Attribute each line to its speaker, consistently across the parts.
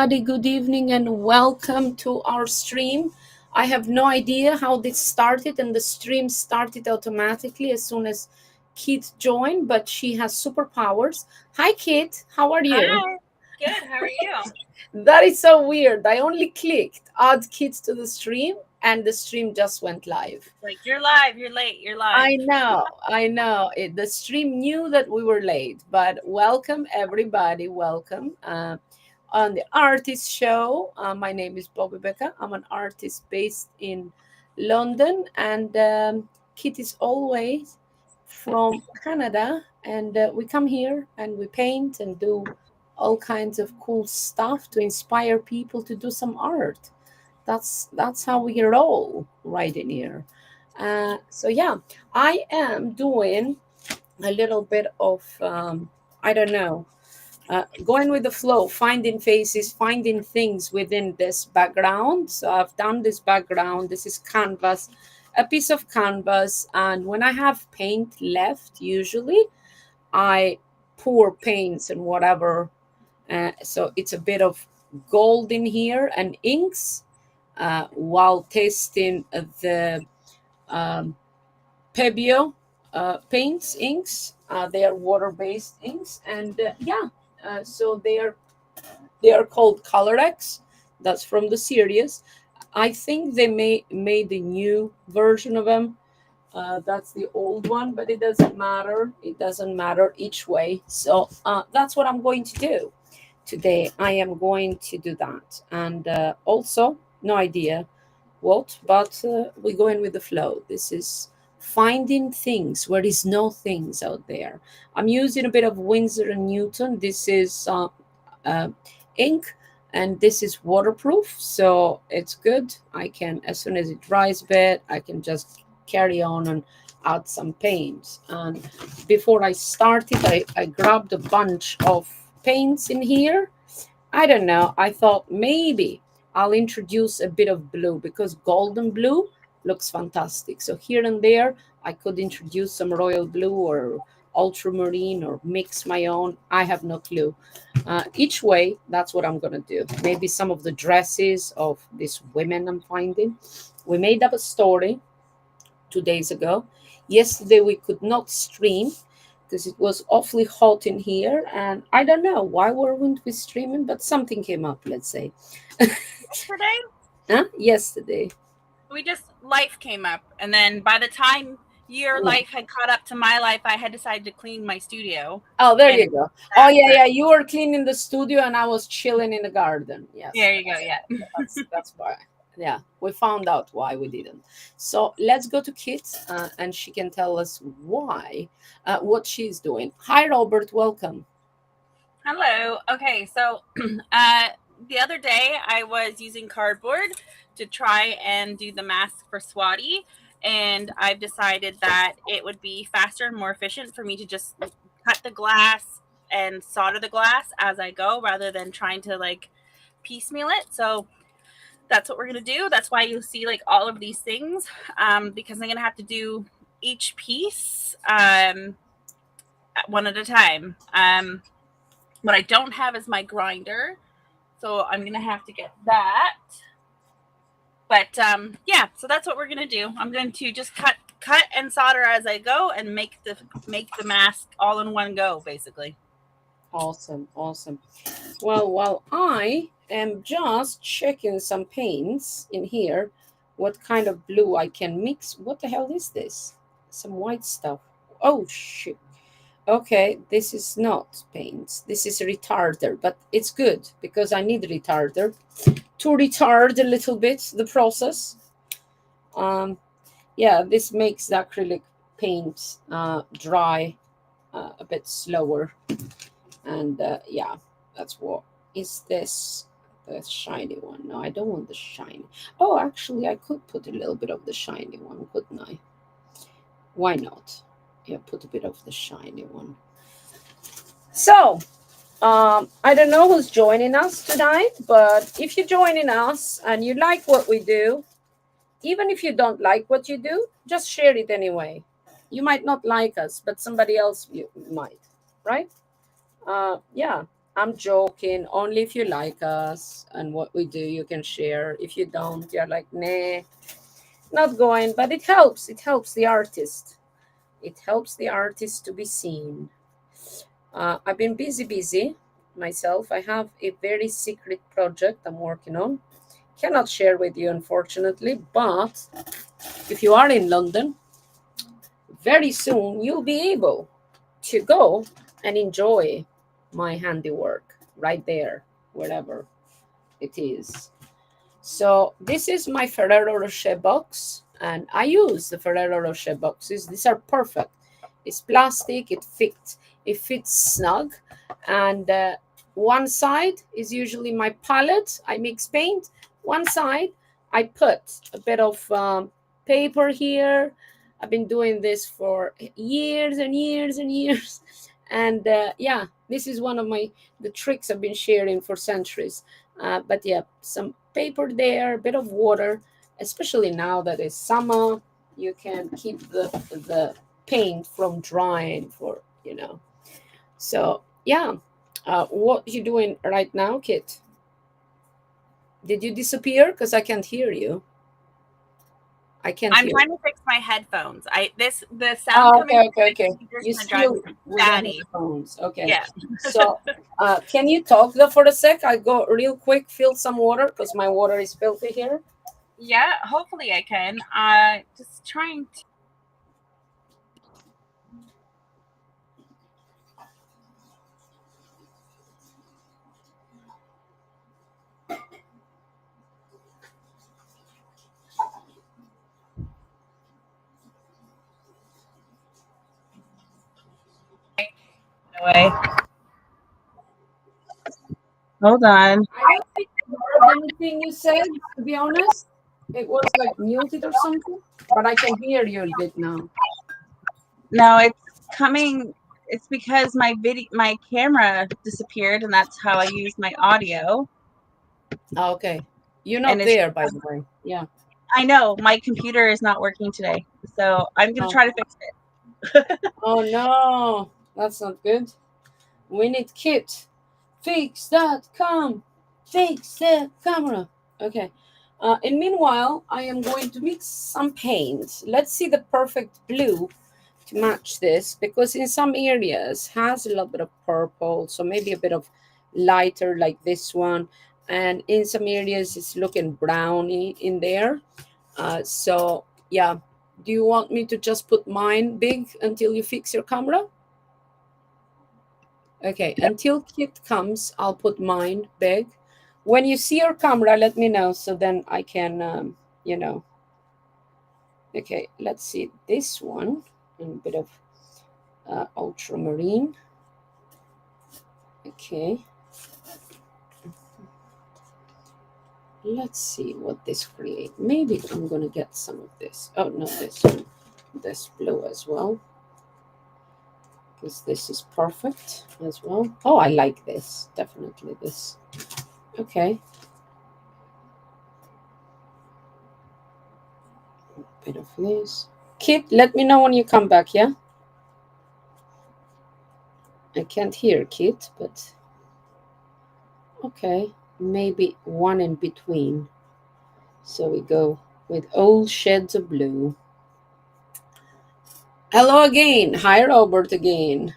Speaker 1: everybody. Good evening and welcome to our stream. I have no idea how this started, and the stream started automatically as soon as Kit joined, but she has superpowers. Hi, Kit. How are you?
Speaker 2: Hi. Good. How are you?
Speaker 1: That is so weird. I only clicked add Kit to the stream, and the stream just went live.
Speaker 2: Like you're live. You're late. You're live.
Speaker 1: I know. The stream knew that we were late, but welcome everybody. Welcome on the artist show. My name is Bobbi Becca. I'm an artist based in London, and Kit is always from Canada. And we come here and we paint and do all kinds of cool stuff to inspire people to do some art. That's how we roll right in here. So yeah, I am doing a little bit of I don't know, going with the flow, finding faces, finding things within this background. So I've done this background. This is canvas, a piece of canvas, and when I have paint left, usually I pour paints and whatever. So it's a bit of gold in here and inks, while tasting the um, Pebio paints, inks. They are water-based inks, and yeah, so they are called Colorex. That's from the series. I think they made a new version of them. That's the old one, but it doesn't matter. It doesn't matter each way. So that's what I'm going to do today. I am going to do that, and also no idea what, but we're going with the flow. This is finding things where is no things out there. I'm using a bit of Winsor and Newton. This is uh, ink, and this is waterproof, so it's good. I can, as soon as it dries a bit, I can just carry on and add some paints. And before I started, I grabbed a bunch of paints in here. I don't know. I thought maybe I'll introduce a bit of blue because golden blue looks fantastic. So here and there, I could introduce some royal blue or ultramarine or mix my own. I have no clue. Each way, that's what I'm going to do. Maybe some of the dresses of these women I'm finding. We made up a story 2 days ago. Yesterday, we could not stream because it was awfully hot in here, and I don't know why weren't we streaming, but something came up, let's say.
Speaker 2: Today
Speaker 1: Huh? Yesterday.
Speaker 2: we just life came up, and then by the time your
Speaker 1: Yeah.
Speaker 2: life had caught up to my life, I had decided to clean my studio.
Speaker 1: Oh, there
Speaker 2: And
Speaker 1: you go. Oh, yeah,
Speaker 2: after,
Speaker 1: yeah. You were cleaning the studio, and I was chilling in the garden. Yes,
Speaker 2: there you go. Yeah.
Speaker 1: that's why. Yeah, we found out why we didn't. So let's go to Kit, and she can tell us why, what she's doing. Hi, Robert. Welcome.
Speaker 2: Hello. Okay, so uh, the other day I was using cardboard to try and do the mask for Swati, and I've decided that it would be faster and more efficient for me to just cut the glass and solder the glass as I go rather than trying to like piecemeal it. So that's what we're gonna do. That's why you see like all of these things, because I'm gonna have to do each piece one at a time. What I don't have is my grinder, so I'm gonna have to get that. But yeah, so that's what we're gonna do. I'm going to just cut and solder as I go, and make the mask all in one go, basically.
Speaker 1: Awesome, awesome. Well, while I am just checking some paints in here, what kind of blue I can mix. What the hell is this? Some white stuff. Oh, shit. Okay, this is not paints. This is a retarder, but it's good because I need retarder to retard a little bit the process. Um, yeah, this makes the acrylic paint dry a bit slower. And yeah, that's what is this. The shiny one. No, I don't want the shiny. Oh, actually, I could put a little bit of the shiny one, couldn't I? Why not? Yeah, put a bit of the shiny one. So, I don't know who's joining us tonight, but if you're joining us and you like what we do, even if you don't like what you do, just share it anyway. You might not like us, but somebody else you might, right? Yeah. I'm joking. Only if you like us and what we do, you can share. If you don't, you're like, nah, not going. But it helps. It helps the artist. It helps the artist to be seen. I've been busy myself. I have a very secret project I'm working on. Cannot share with you, unfortunately. But if you are in London, very soon you'll be able to go and enjoy my handiwork right there, wherever it is. So this is my Ferrero Rocher box, and I use the Ferrero Rocher boxes. These are perfect. It's plastic. It fits snug, and one side is usually my palette. I mix paint. One side I put a bit of paper here. I've been doing this for years and years and years, and yeah, this is one of my the tricks I've been sharing for centuries. But yeah, some paper there, a bit of water, especially now that it's summer. You can keep the paint from drying for. So yeah, what you doing right now, Kit? Did you disappear? Because I can't hear you. I can't
Speaker 2: I'm
Speaker 1: hear you.
Speaker 2: trying to fix my headphones. The sound
Speaker 1: Oh,
Speaker 2: coming
Speaker 1: okay,
Speaker 2: from
Speaker 1: okay,
Speaker 2: my
Speaker 1: okay.
Speaker 2: computer is
Speaker 1: You
Speaker 2: gonna drive me
Speaker 1: still with the
Speaker 2: batty.
Speaker 1: headphones. Okay.
Speaker 2: Yeah.
Speaker 1: So, can you talk though for a sec? I go real quick, fill some water because my water is filthy here.
Speaker 2: Yeah, hopefully I can. Just trying to. Anyway, hold on.
Speaker 1: I don't think I heard anything you said, to be honest. It was like muted or something, but I can hear you a bit now.
Speaker 2: No, it's coming. It's because my camera disappeared, and that's how I use my audio.
Speaker 1: Oh, okay. You're
Speaker 2: And
Speaker 1: not
Speaker 2: it's
Speaker 1: there, by the way. Yeah.
Speaker 2: I know my computer is not working today, so I'm gonna
Speaker 1: Oh,
Speaker 2: try to fix it.
Speaker 1: oh no. That's not good. We need Kit. Fix that cam. Fix the camera. Okay. And meanwhile, I am going to mix some paint. Let's see the perfect blue to match this because in some areas has a little bit of purple, so maybe a bit of lighter like this one, and in some areas it's looking browny in there. So yeah, do you want me to just put mine big until you fix your camera? Okay, until Kit comes, I'll put mine big. When you see your camera, let me know so then I can you know okay, let's see this one, and a bit of ultramarine. Okay, let's see what this create. Maybe I'm gonna get some of this. Oh no, this one, this blue as well, because this is perfect as well. Oh, I like this, definitely this. Okay, bit of this. Kit, let me know when you come back. Yeah, I can't hear Kit, but okay, maybe one in between. So we go with old shades of blue. Hello again. Hi, Robert again.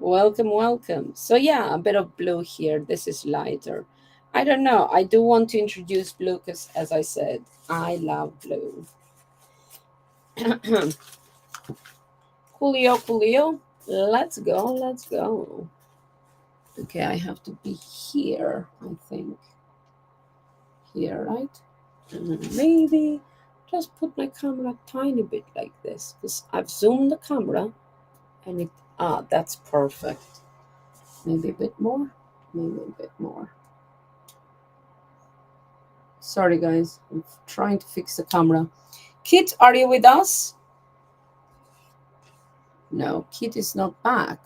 Speaker 1: Welcome, welcome. So yeah, a bit of blue here. This is lighter. I don't know. I do want to introduce blue because, as I said, I love blue. Coolio, coolio. Let's go, let's go. Okay, I have to be here, I think. Here, right? And then maybe just put my camera a tiny bit like this because I've zoomed the camera and that's perfect. Maybe a bit more, maybe a bit more. Sorry, guys, I'm trying to fix the camera. Kit, are you with us? No, Kit is not back.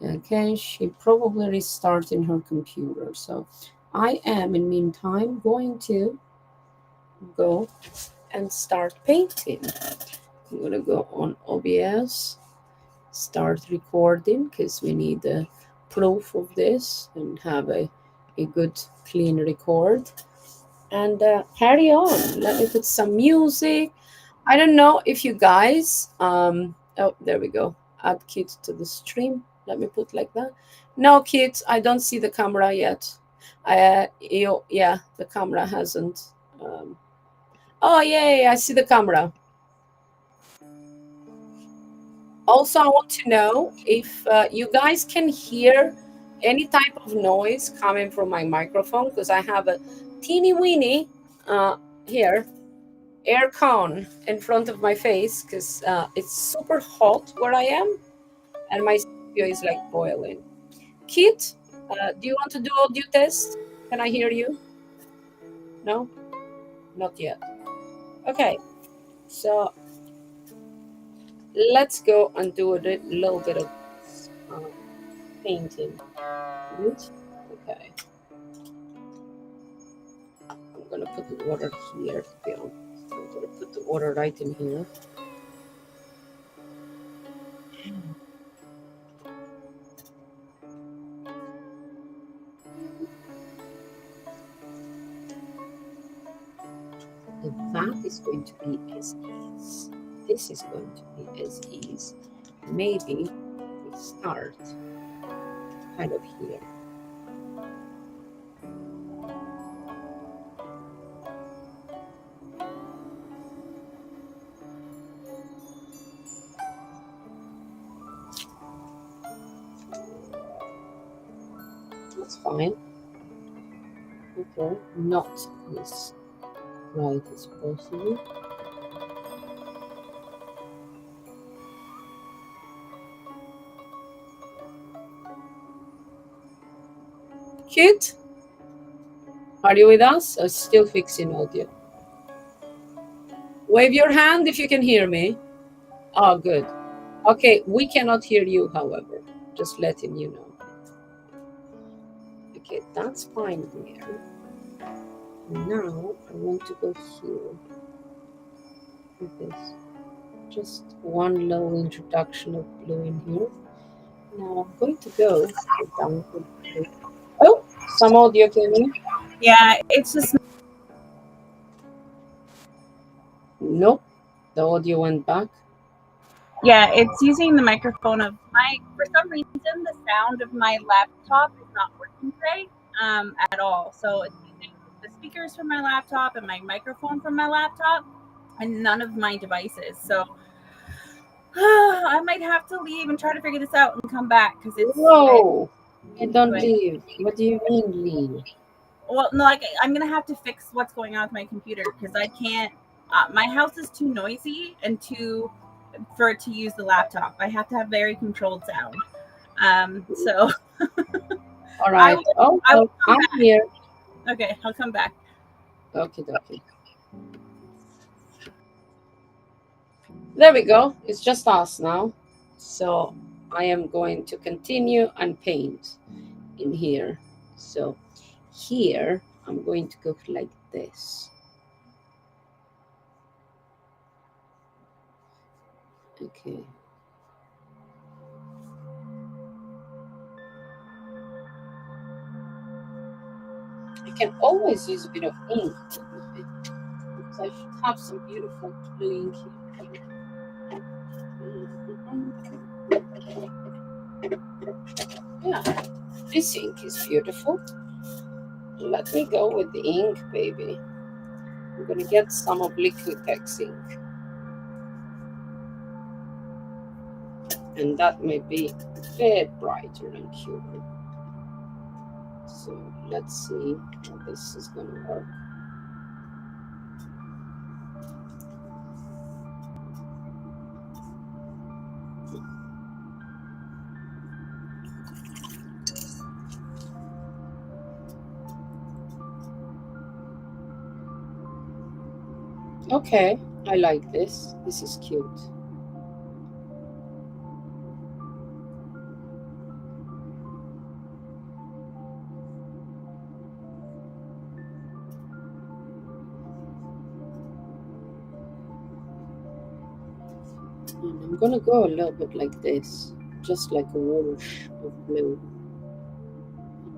Speaker 1: Okay, she probably restarting her computer. So I am, in meantime, going to go and start painting. I'm gonna go on OBS, start recording because we need proof of this and have a good clean record. And carry on. Let me put some music. I don't know if you guys oh, there we go. Add kids to the stream. Let me put like that. No kids, I don't see the camera yet. Yeah, the camera hasn't. Um, oh yeah, I see the camera. Also, I want to know if you guys can hear any type of noise coming from my microphone because I have a teeny weeny uh, here air con in front of my face because it's super hot where I am and my studio is like boiling. Kit, do you want to do audio test? Can I hear you? No, not yet. Okay, so let's go and do a little bit of uh, painting. Right? Okay, I'm gonna put the water here. To be honest, I'm gonna put the water right in here. That is going to be as ease. This is going to be as ease. Maybe we start kind of here. That's fine. Okay, not as right as possible. Kit, are you with us? I'm still fixing audio. Wave your hand if you can hear me. Oh, good. Okay, we cannot hear you, however. Just letting you know. Okay, that's fine here. Now I want to go here with this. Just one little introduction of blue in here. Now I'm going to go down to blue. Oh, some audio came in.
Speaker 2: Yeah, it's just
Speaker 1: Nope, the audio went back.
Speaker 2: yeah, it's using the microphone of my. For some reason, the sound of my laptop is not working today at all. So it's using the speakers from my laptop and my microphone from my laptop, and none of my devices. So I might have to leave and try to figure this out and come back because it's
Speaker 1: Whoa! You don't
Speaker 2: anyway.
Speaker 1: leave. What do you mean leave?
Speaker 2: Well, no, like I'm gonna have to fix what's going on with my computer because I can't. My house is too noisy and too for it to use the laptop. I have to have very controlled sound. So
Speaker 1: All
Speaker 2: I
Speaker 1: right.
Speaker 2: will.
Speaker 1: Oh,
Speaker 2: I will
Speaker 1: well,
Speaker 2: come
Speaker 1: I'm
Speaker 2: back.
Speaker 1: here.
Speaker 2: Okay, I'll come back.
Speaker 1: Okay, okay. There we go. It's just us now. So I am going to continue and paint in here. So here I'm going to go like this. Okay. I can always use a bit of ink. So I should have some beautiful blue ink here. Yeah, this ink is beautiful. Let me go with the ink, baby. I'm gonna get some of Liquitex ink. And that may be a bit brighter and cuter. So let's see how this is gonna work. Okay, I like this. This is cute. And I'm gonna go a little bit like this, just like a wash of blue,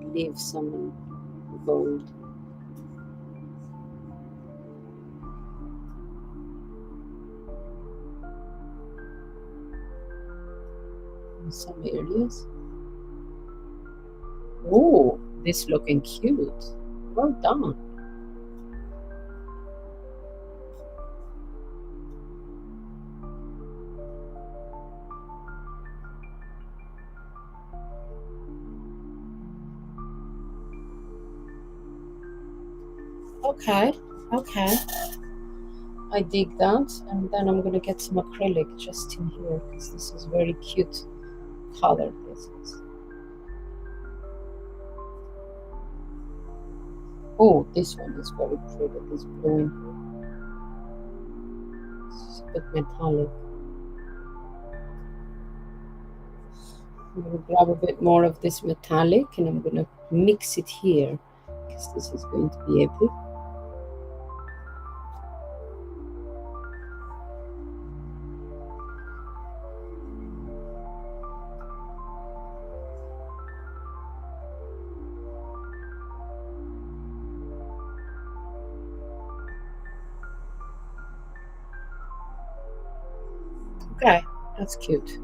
Speaker 1: and leave some gold in some areas. Oh, this looking cute. Well done. Okay, okay. I dig that, and then I'm gonna get some acrylic just in here because this is very cute color. This is. Oh, this one is very pretty. This blue in here. It's a bit metallic. I'm gonna grab a bit more of this metallic and I'm gonna mix it here because this is going to be epic. Okay, that's cute.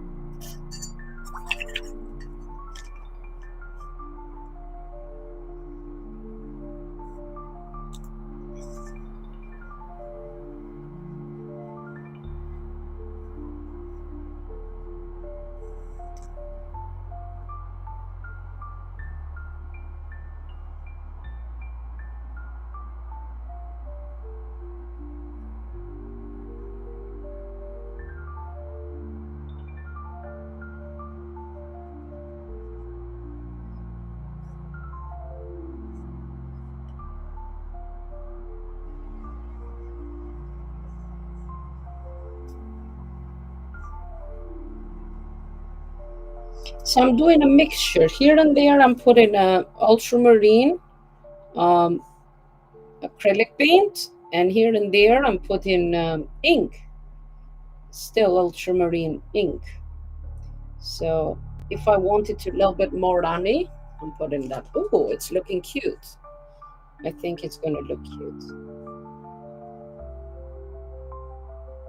Speaker 1: So I'm doing a mixture here and there. I'm putting ultramarine um, acrylic paint, and here and there I'm putting ink, still ultramarine ink. So if I want it to a little bit more runny, I'm putting that. Oh, it's looking cute. I think it's gonna look cute.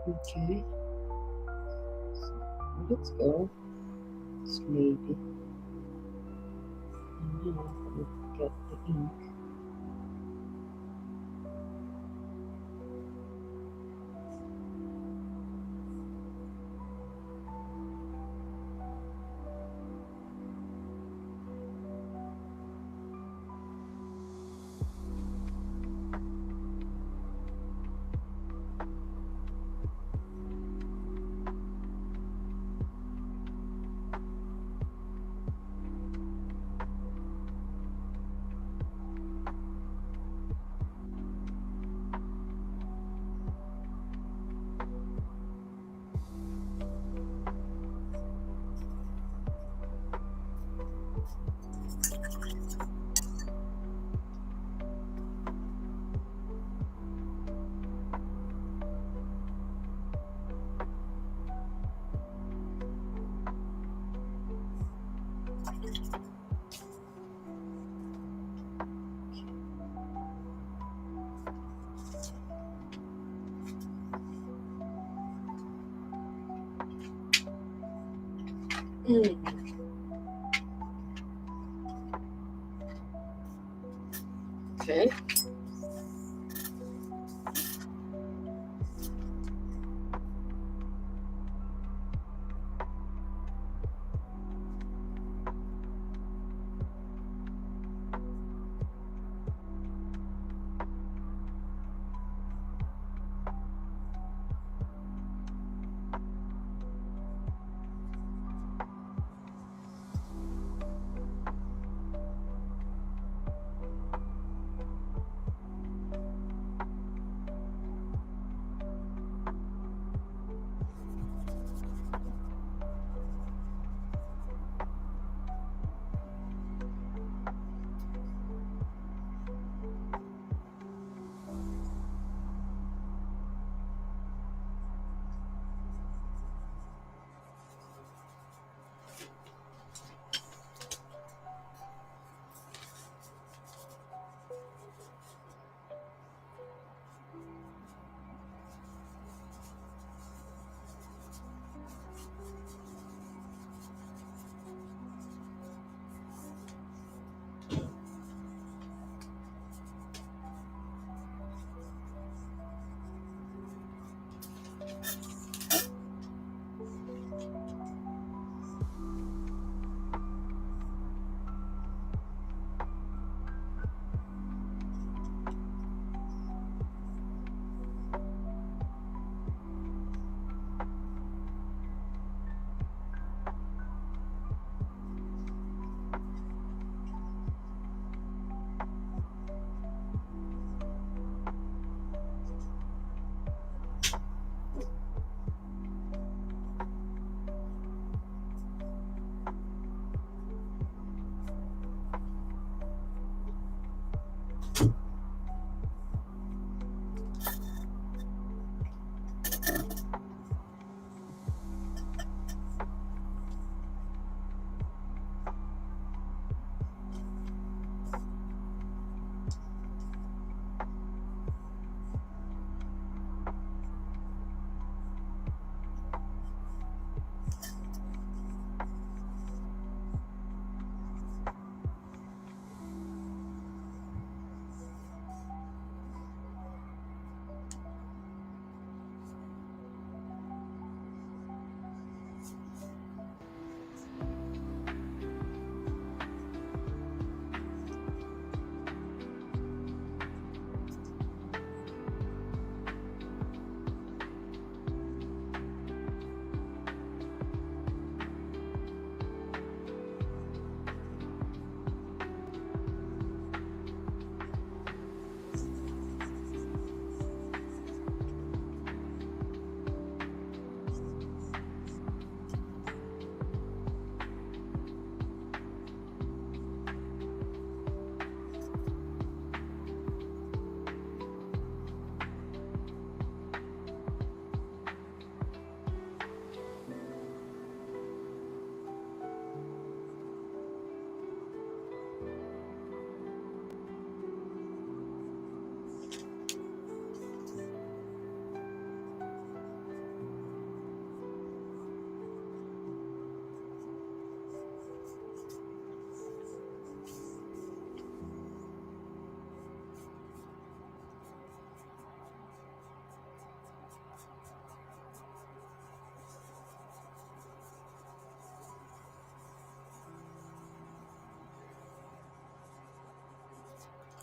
Speaker 1: Okay, so let's go. So maybe. And now I'm gonna get the ink. Mm. Okay.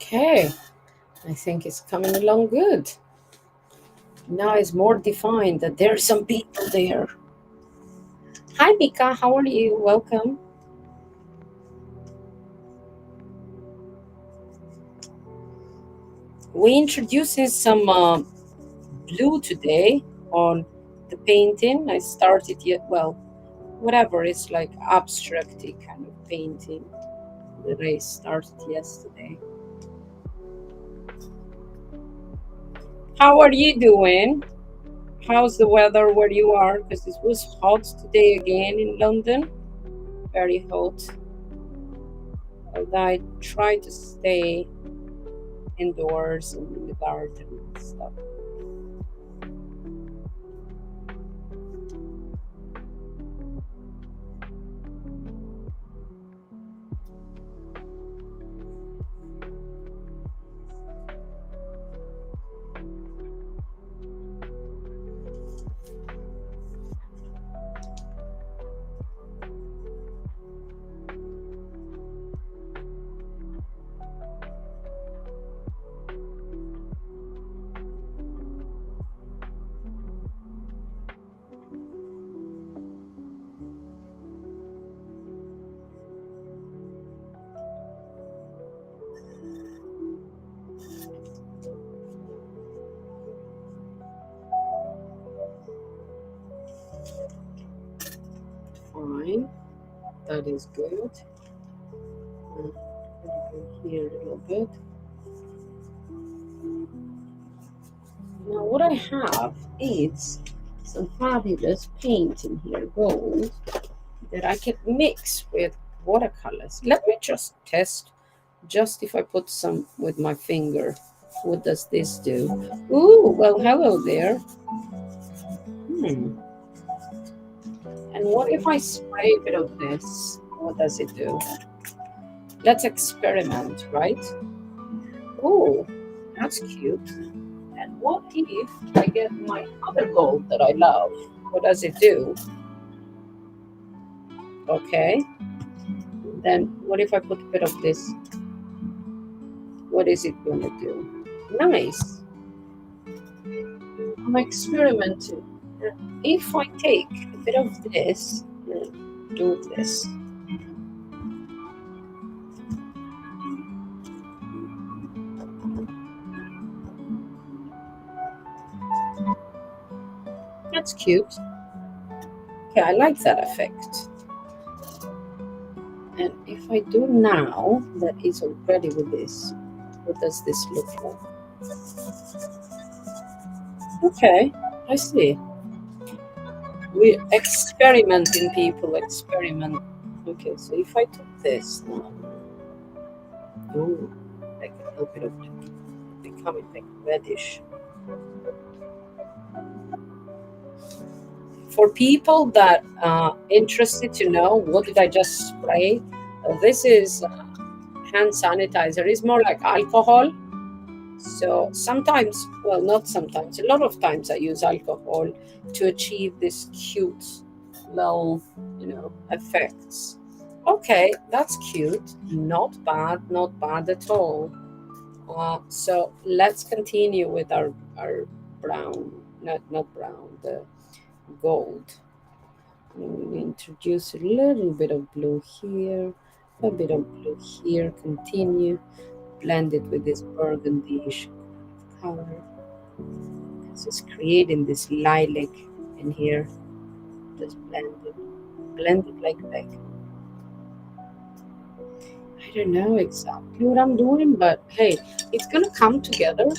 Speaker 1: Okay, I think it's coming along good. Now it's more defined that there are some people there. Hi, Mika. How are you? Welcome. We introducing some blue today on the painting. I started yet, well, whatever. It's like abstracty kind of painting that I started yesterday. How are you doing? How's the weather where you are? Because it was hot today again in London. Very hot. Although I try to stay indoors and in the garden and stuff. Fine. That is good. Go here a little bit. Now what I have is some fabulous paint in here, gold, that I can mix with watercolors. Let me just test, just if I put some with my finger, what does this do? Ooh, well, hello there. Hmm. And what if I spray a bit of this? What does it do? Let's experiment, right? Oh, that's cute. And what if I get my other gold that I love? What does it do? Okay. Then what if I put a bit of this? What is it going to do? Nice. I'm experimenting. If I take a bit of this, do this. That's cute. Okay, I like that effect. And if I do now that is already with this, what does this look like? Okay, I see. We experimenting, people experiment. Okay, so if I took this now, ooh, like a little bit of becoming like reddish. For people that are interested to know what did I just spray, this is hand sanitizer. It's more like alcohol. So sometimes, well, not sometimes, a lot of times I use alcohol to achieve this cute little, effects. Okay, that's cute. Not bad at all. So let's continue with our brown, not brown, the gold. We introduce a little bit of blue here, a bit of blue here, continue, blend it with this burgundy color. So it's creating this lilac in here. Just blend it like that. I don't know exactly what I'm doing, but hey, it's gonna come together.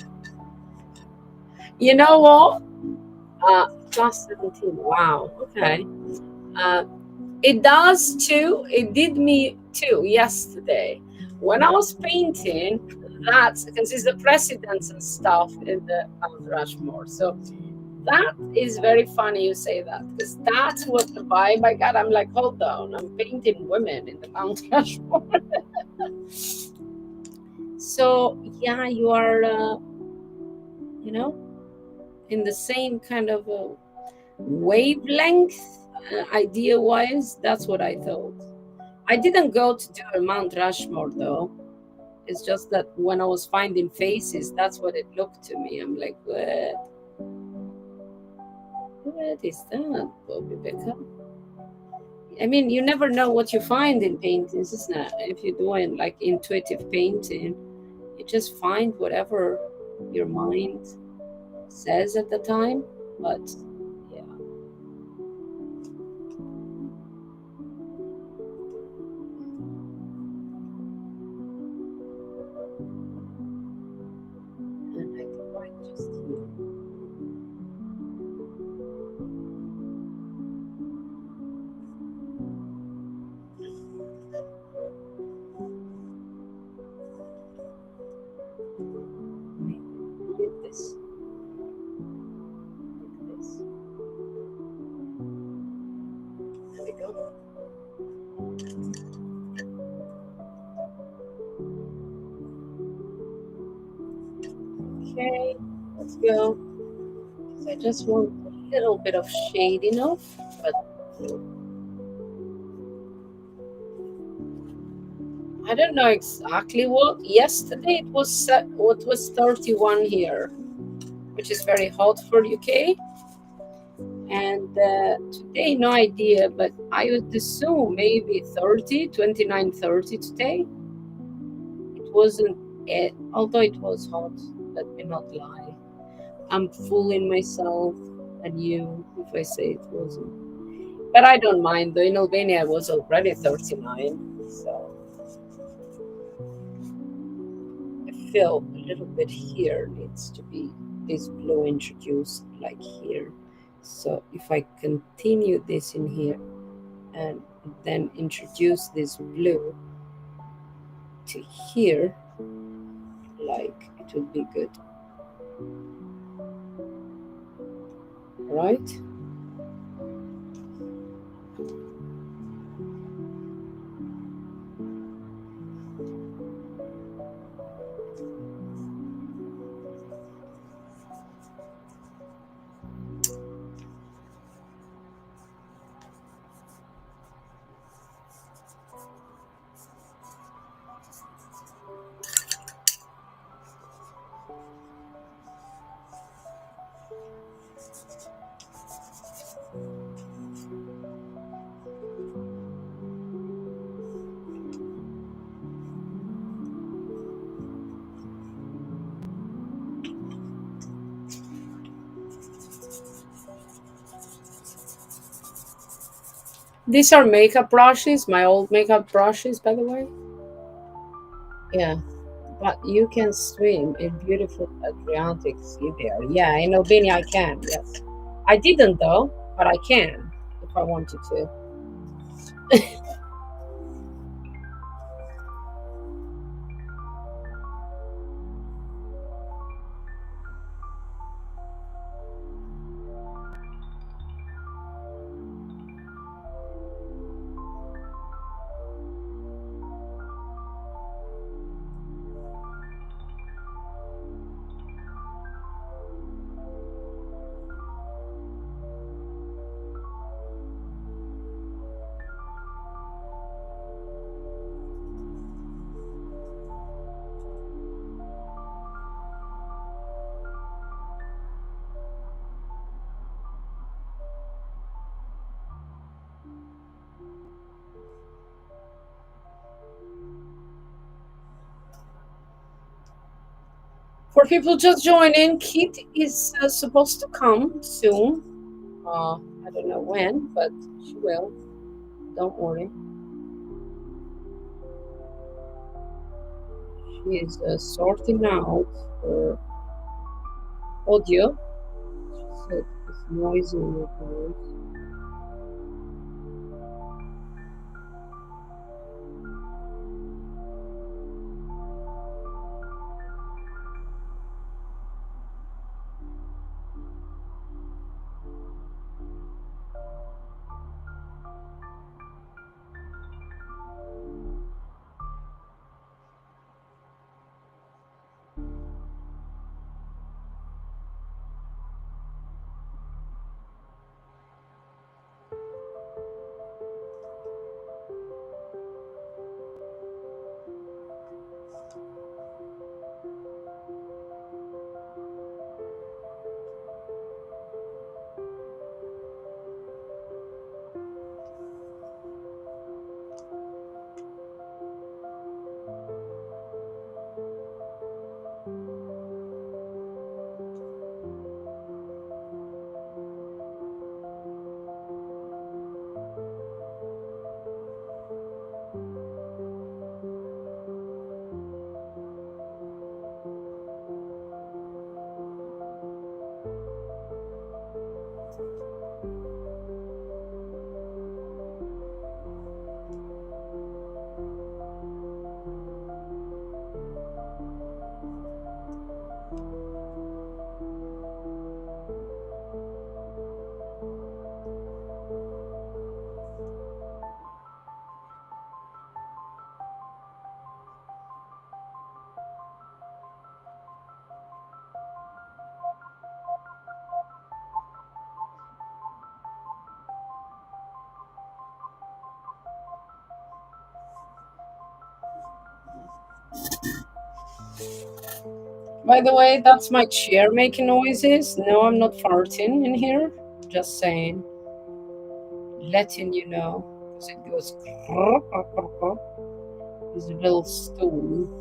Speaker 1: You know what? Plus 17. Wow. Okay. Uh, it does too. It did me too yesterday. When I was painting, that's because it's the presidents and stuff in the Mount Rushmore. So that is very funny you say that because that's what the vibe I got. I'm like, hold on, I'm painting women in the Mount Rushmore. So yeah, you are, you know, in the same kind of wavelength, idea wise. That's what I thought. I didn't go to do a Mount Rushmore though. It's just that when I was finding faces, that's what it looked to me. I'm like, what is that, Bobby Becca? I mean, you never know what you find in paintings, isn't it? If you're doing like intuitive painting, you just find whatever your mind says at the time. But yeah, and I can write just here. Maybe put it this like this. There we go. Okay, let's go. So I just want a little bit of shade enough, but I don't know exactly what. Yesterday it was what was 31 here, which is very hot for UK. And today, no idea, but I would assume maybe 30, 29, 30 today. It wasn't, although it was hot, let me not lie. I'm fooling myself and you if I say it wasn't. But I don't mind, though. In Albania, I was already 39, so I feel a little bit here needs to be this blue introduced, like here. So if I continue this in here and then introduce this blue to here, like it would be good, right? These are makeup brushes, my old makeup brushes, by the way. Yeah, but you can swim in beautiful Adriatic Sea there. Yeah, in Albania I can, yes. I didn't though, but I can if I wanted to. For people just joining, Kit is supposed to come soon. I don't know when, but she will. Don't worry. She is sorting out her audio. She said it's noisy in your voice. By the way, that's my chair making noises. No, I'm not farting in here. Just saying, letting you know. Because it goes this little stool.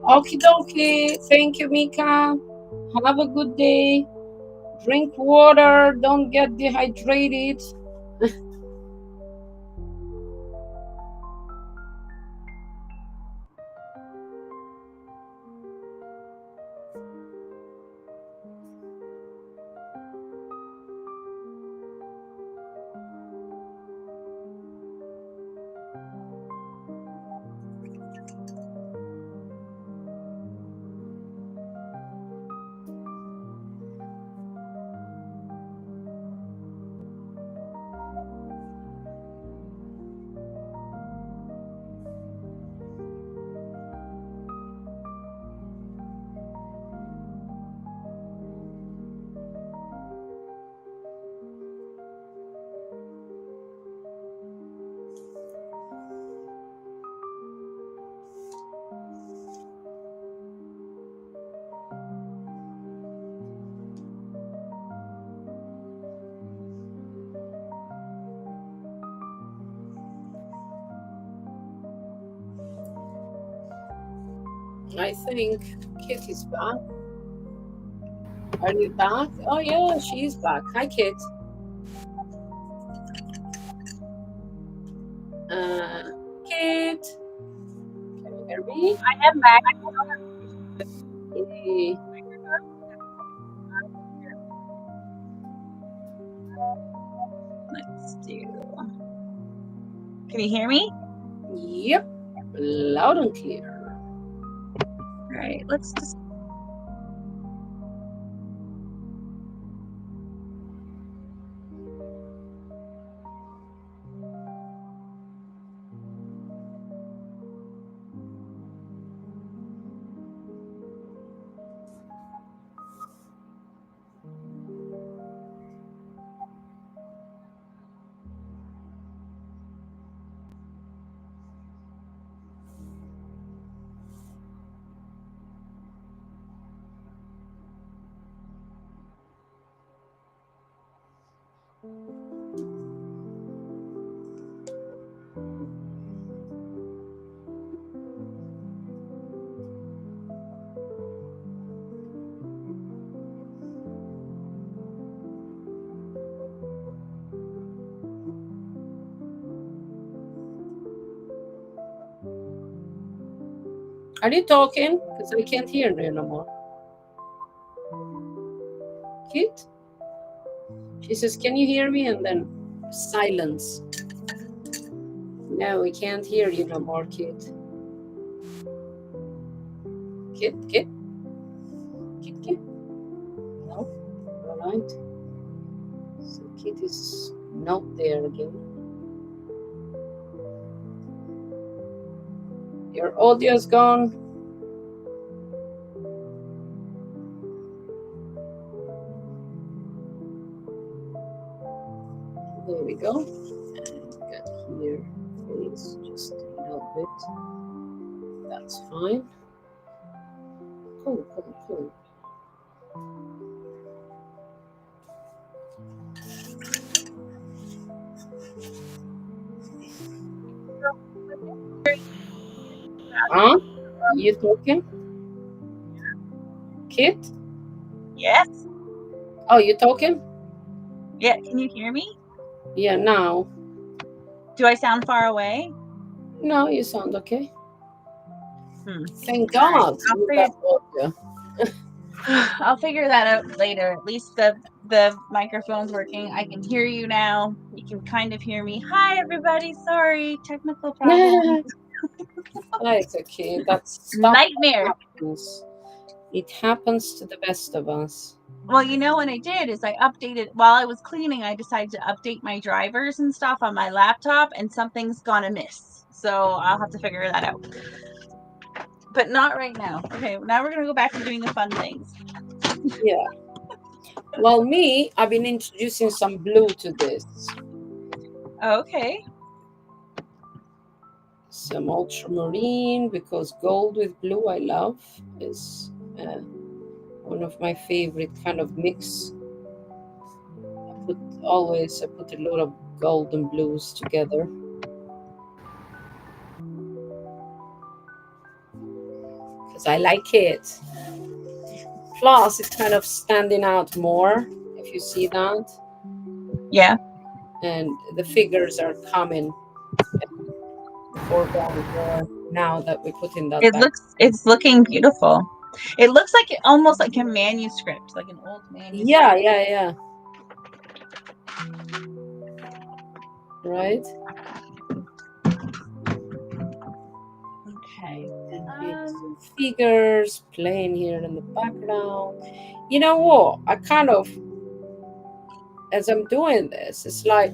Speaker 1: Okie dokie. Thank you, Mika. Have a good day. Drink water. Don't get dehydrated. I think Kitty's back. Are you back? Oh, yeah, she's back. Hi, Kit. Uh, Kit, can you hear me?
Speaker 2: I am back.
Speaker 1: Eh,
Speaker 2: Let's do. Can you hear me?
Speaker 1: Yep, loud and clear.
Speaker 2: All right. Let's just.
Speaker 1: Are you talking? Because I can't hear you no more. Kit? She says, can you hear me? And then silence. No, we can't hear you no more, Kit. Kit, Kit, Kit, Kit. No, all right. So Kit is not there again. Your audio's gone. There we go. And got here face just a little bit. That's fine. Cool, cool, cool. Huh? You talking? Kit?
Speaker 3: Yes.
Speaker 1: Oh, you talking?
Speaker 3: Yeah. Can you hear me?
Speaker 1: Yeah, now.
Speaker 3: Do I sound far away?
Speaker 1: No, you sound okay. Thank
Speaker 3: All right.
Speaker 1: God you got audio.
Speaker 3: I'll figure that out later. At least the microphone's working. I can hear you now. You can kind of hear me. Hi, everybody. Sorry, technical problem.
Speaker 1: It's okay. That's stuff
Speaker 3: Nightmare.
Speaker 1: happens. It happens to the best of us.
Speaker 3: Well, you know what I did is I updated while I was cleaning. I decided to update my drivers and stuff on my laptop, and something's gone amiss. So I'll have to figure that out. But not right now. Okay, now we're gonna go back to doing the fun things.
Speaker 1: Yeah. Well, me, I've been introducing some blue to this.
Speaker 3: Okay.
Speaker 1: Some ultramarine, because gold with blue I love is one of my favorite kind of mix. I put a lot of gold and blues together. Because I like it. Plus, it's kind of standing out more, if you see that.
Speaker 3: Yeah.
Speaker 1: And the figures are coming foreground more now that we put in that back.
Speaker 3: It's looking beautiful. It looks like almost like a manuscript, like an old manuscript.
Speaker 1: Yeah. Right?
Speaker 3: Okay.
Speaker 1: Some figures playing here in the background. You know what? I kind of, as I'm doing this, it's like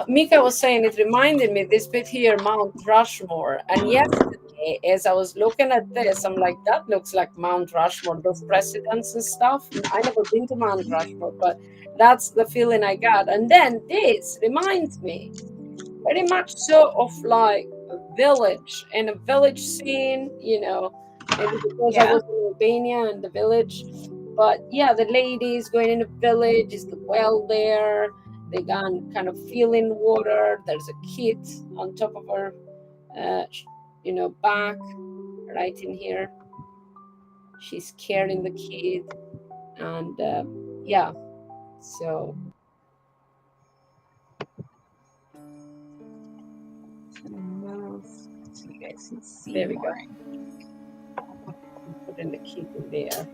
Speaker 1: Mika was saying, it reminded me this bit here, Mount Rushmore. And yesterday, as I was looking at this, I'm like, that looks like Mount Rushmore, those presidents and stuff. I never been to Mount Rushmore, but that's the feeling I got. And then this reminds me very much so of like a village and a village scene, maybe because I was in Albania and the village. But yeah, the ladies going in the village, is the well there. They gone kind of feeling water. There's a kid on top of her, back, right in here. She's carrying the kid, and yeah, so.
Speaker 3: So you guys can see.
Speaker 1: There we go. Putting the kid in there.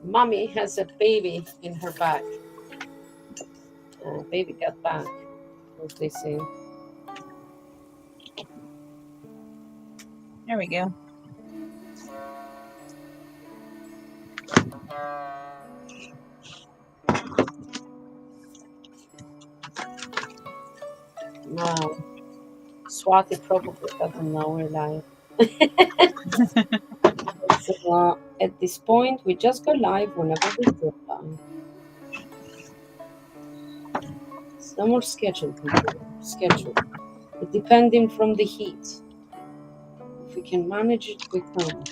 Speaker 1: Mommy has a baby in her back. Baby got back, as they say.
Speaker 3: There we go.
Speaker 1: Wow. Swati probably doesn't know we're live. So, at this point, we just go live whenever we feel live. It's no more scheduled. It depending from the heat. If we can manage it, we can.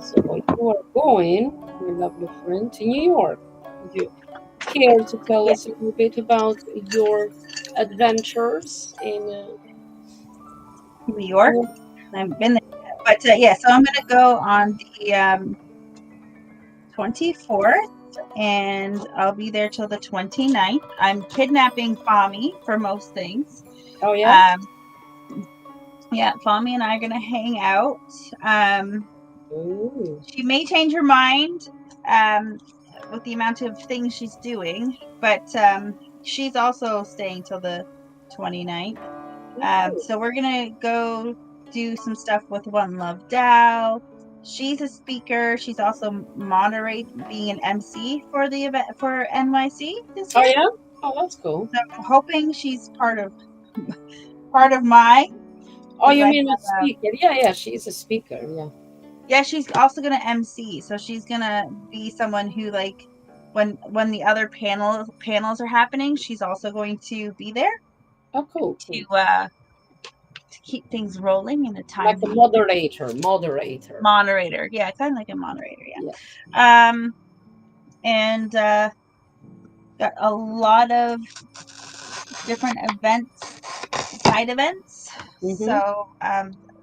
Speaker 1: So you are going, my lovely friend, to New York. Would you care to tell us a little bit about your adventures in
Speaker 3: New York? I've been there yeah, so I'm gonna go on the 24th, and I'll be there till the 29th. I'm kidnapping Fami for most things.
Speaker 1: Oh yeah.
Speaker 3: Um, yeah, Fami and I are gonna hang out. Um,
Speaker 1: Ooh.
Speaker 3: she may change her mind um, with the amount of things she's doing, but she's also staying till the 29th. So we're gonna go do some stuff with One Love Dow. She's a speaker. She's also moderate, being an MC for the event for NYC this
Speaker 1: Oh
Speaker 3: year.
Speaker 1: yeah. Oh, that's cool.
Speaker 3: So I'm hoping she's part of mine
Speaker 1: Oh,
Speaker 3: because
Speaker 1: you
Speaker 3: I
Speaker 1: mean a
Speaker 3: have
Speaker 1: speaker? Yeah, yeah. She's a speaker. Yeah.
Speaker 3: yeah, she's also gonna MC. So she's gonna be someone who like when the other panels are happening, she's also going to be there
Speaker 1: Oh, cool, cool.
Speaker 3: to keep things rolling in a
Speaker 1: Like a
Speaker 3: timely
Speaker 1: moderator, moderator.
Speaker 3: moderator. Yeah, kind of like a moderator.
Speaker 1: Yeah.
Speaker 3: Yeah. And got a lot of different events, side events.
Speaker 1: Mm-hmm.
Speaker 3: So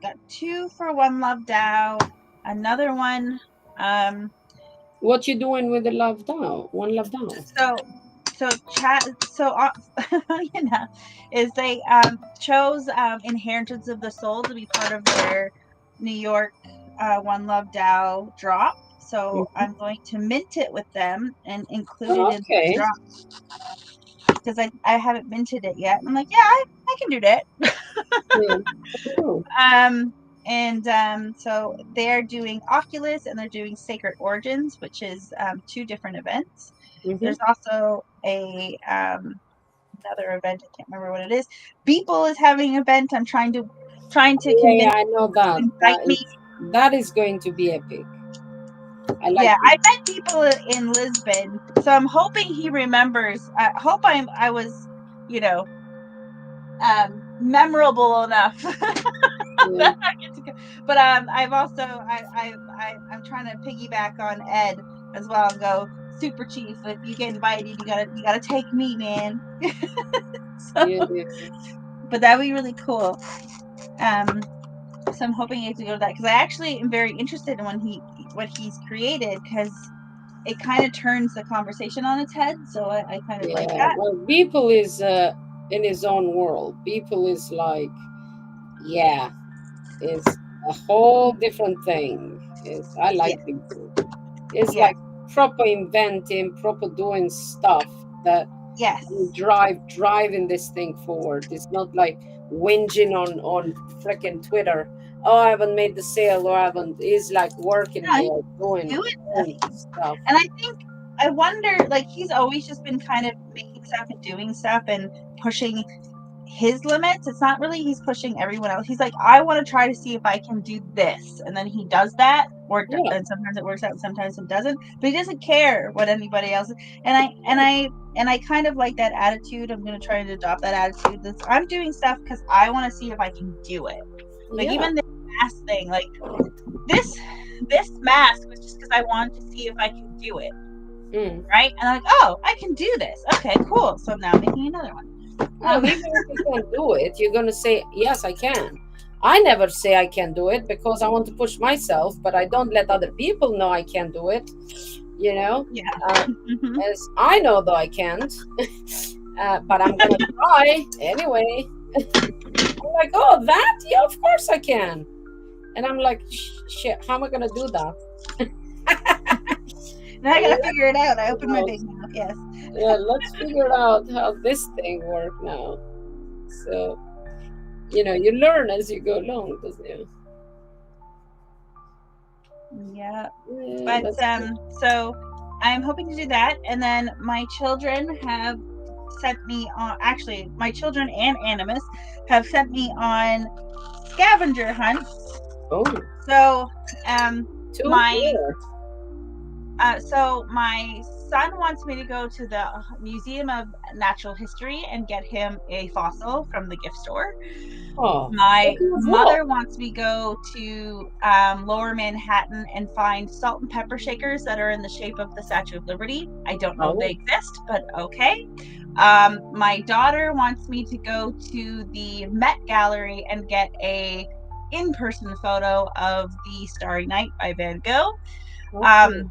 Speaker 3: got two for One Love Dow, another one. Um,
Speaker 1: What you doing with the love down? One love down.
Speaker 3: so chat. So you know, is they chose Inheritance of the Soul to be part of their New York One Love Dow drop. So
Speaker 1: Mm-hmm.
Speaker 3: I'm going to mint it with them and include it
Speaker 1: Oh,
Speaker 3: in the
Speaker 1: okay.
Speaker 3: drop because I haven't minted it yet. I'm like, yeah, I can do that.
Speaker 1: Yeah. Cool.
Speaker 3: Um, and so they're doing Oculus and they're doing Sacred Origins, which is two different events.
Speaker 1: Mm-hmm.
Speaker 3: There's also a another event. I can't remember what it is. Beeple is having an event. I'm trying to
Speaker 1: Yeah, yeah,
Speaker 3: convince
Speaker 1: I know
Speaker 3: people to
Speaker 1: that.
Speaker 3: invite me.
Speaker 1: That is going to be epic. I like
Speaker 3: Yeah,
Speaker 1: it.
Speaker 3: I met people in Lisbon, so I'm hoping he remembers. I hope I was, you know, memorable enough.
Speaker 1: Yeah,
Speaker 3: But I've also I'm trying to piggyback on Ed as well and go super chief. If you get invited, you gotta take me, man. So,
Speaker 1: yeah, yeah.
Speaker 3: but that'd be really cool. Um, so I'm hoping I get to go to that because I actually am very interested in what he's created because it kind of turns the conversation on its head. So I kind of like
Speaker 1: Yeah.
Speaker 3: that.
Speaker 1: Well, Beeple is in his own world. Beeple is like, yeah, it's a whole different thing. It's I
Speaker 3: Yeah,
Speaker 1: like Beeple. It's
Speaker 3: yeah,
Speaker 1: like proper inventing, proper doing stuff that
Speaker 3: yes.
Speaker 1: driving this thing forward. It's not like whinging on freaking Twitter. Oh, I haven't made the sale, or I haven't. It's like working
Speaker 3: No, he's
Speaker 1: there,
Speaker 3: doing
Speaker 1: doing stuff.
Speaker 3: And I think I wonder, like he's always just been kind of making stuff and doing stuff and pushing his limits. It's not really he's pushing everyone else. He's like, I want to try to see if I can do this, and then he does that,
Speaker 1: Yeah,
Speaker 3: and sometimes it works out, and sometimes it doesn't. But he doesn't care what anybody else. And I kind of like that attitude. I'm gonna try to adopt that attitude. I'm doing stuff because I want to see if I can do it. Like
Speaker 1: yeah.
Speaker 3: even the mask thing, like this this mask was just because I wanted to see if I could do it.
Speaker 1: Mm.
Speaker 3: Right? And I'm like, oh, I can do this. Okay, cool. So I'm now making another one.
Speaker 1: Well, even if you can't do it, you're gonna say, "Yes, I can." I never say I can do it because I want to push myself, but I don't let other people know I can do it. You know,
Speaker 3: Yeah.
Speaker 1: uh,
Speaker 3: Mhm.
Speaker 1: as I know though I can't, but I'm gonna try anyway. I'm like, oh, that? Yeah, of course I can. And I'm like, shit, how am I gonna do that?
Speaker 3: And I gotta figure it out. I open my
Speaker 1: Well,
Speaker 3: big mouth. Yes.
Speaker 1: yeah, let's figure out how this thing works now. So, you learn as you go along, doesn't it?
Speaker 3: Yeah.
Speaker 1: Yeah,
Speaker 3: But
Speaker 1: that's good.
Speaker 3: so I'm hoping to do that. And then my children have sent me on actually my children and Animus have sent me on scavenger hunts.
Speaker 1: Oh,
Speaker 3: So um
Speaker 1: two?
Speaker 3: my
Speaker 1: Where?
Speaker 3: so my son wants me to go to the Museum of Natural History and get him a fossil from the gift store.
Speaker 1: Oh,
Speaker 3: My
Speaker 1: what do you
Speaker 3: mother
Speaker 1: want?
Speaker 3: wants me to go to Lower Manhattan and find salt and pepper shakers that are in the shape of the Statue of Liberty. I don't know if they
Speaker 1: Oh,
Speaker 3: exist, but okay. My daughter wants me to go to the Met Gallery and get a in-person photo of the Starry Night by Van Gogh.
Speaker 1: Okay.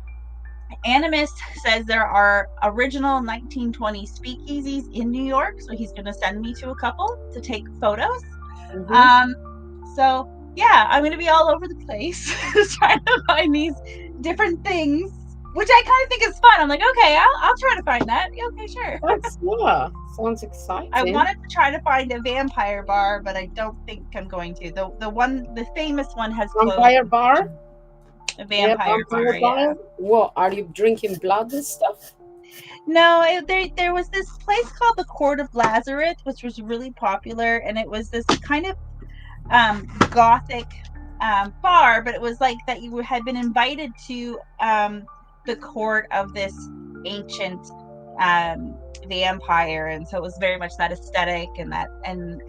Speaker 3: Animus says there are original 1920 speakeasies in New York, so he's going to send me to a couple to take photos.
Speaker 1: Mm-hmm.
Speaker 3: Um, so yeah, I'm going to be all over the place trying to find these different things, which I kind of think is fun. I'm like, okay, I'll try to find that. Okay, sure.
Speaker 1: That's yeah. Sounds
Speaker 3: I
Speaker 1: exciting.
Speaker 3: wanted to try to find a vampire bar, but I don't think I'm going to. The famous one has closed.
Speaker 1: Vampire bar?
Speaker 3: A
Speaker 1: They have
Speaker 3: vampire
Speaker 1: vampire
Speaker 3: bar, yeah.
Speaker 1: bar? What? Are you drinking blood and stuff?
Speaker 3: No, there was this place called the Court of Lazarus, which was really popular, and it was this kind of gothic bar, but it was like that you had been invited to the court of this ancient vampire, and so it was very much that aesthetic and that and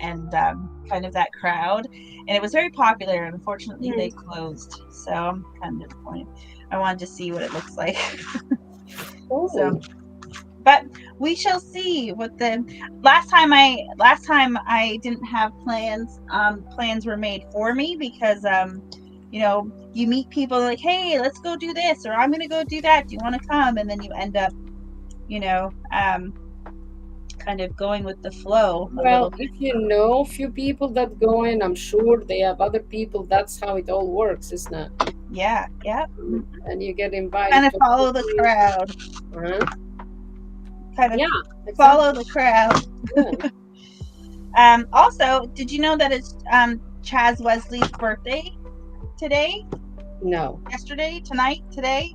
Speaker 3: kind of that crowd, and it was very popular. And unfortunately, they closed, so I'm kind of disappointed. I wanted to see what it looks like.
Speaker 1: Oh,
Speaker 3: So, but we shall see what the last time I didn't have plans. Plans were made for me because you meet people like, hey, let's go do this, or I'm gonna go do that, do you want to come? And then you end up you know kind of going with the flow a
Speaker 1: well,
Speaker 3: little bit.
Speaker 1: if you know a few people that go in, I'm sure they have other people. That's how it all works, isn't it?
Speaker 3: Yeah,
Speaker 1: And you get invited
Speaker 3: kind of
Speaker 1: to
Speaker 3: follow the
Speaker 1: parties.
Speaker 3: crowd,
Speaker 1: Uh-huh.
Speaker 3: kind of
Speaker 1: Yeah,
Speaker 3: follow
Speaker 1: exactly.
Speaker 3: the crowd.
Speaker 1: Yeah.
Speaker 3: Also, did you know that it's Chaz Wesley's birthday today?
Speaker 1: No,
Speaker 3: Yesterday, tonight, today.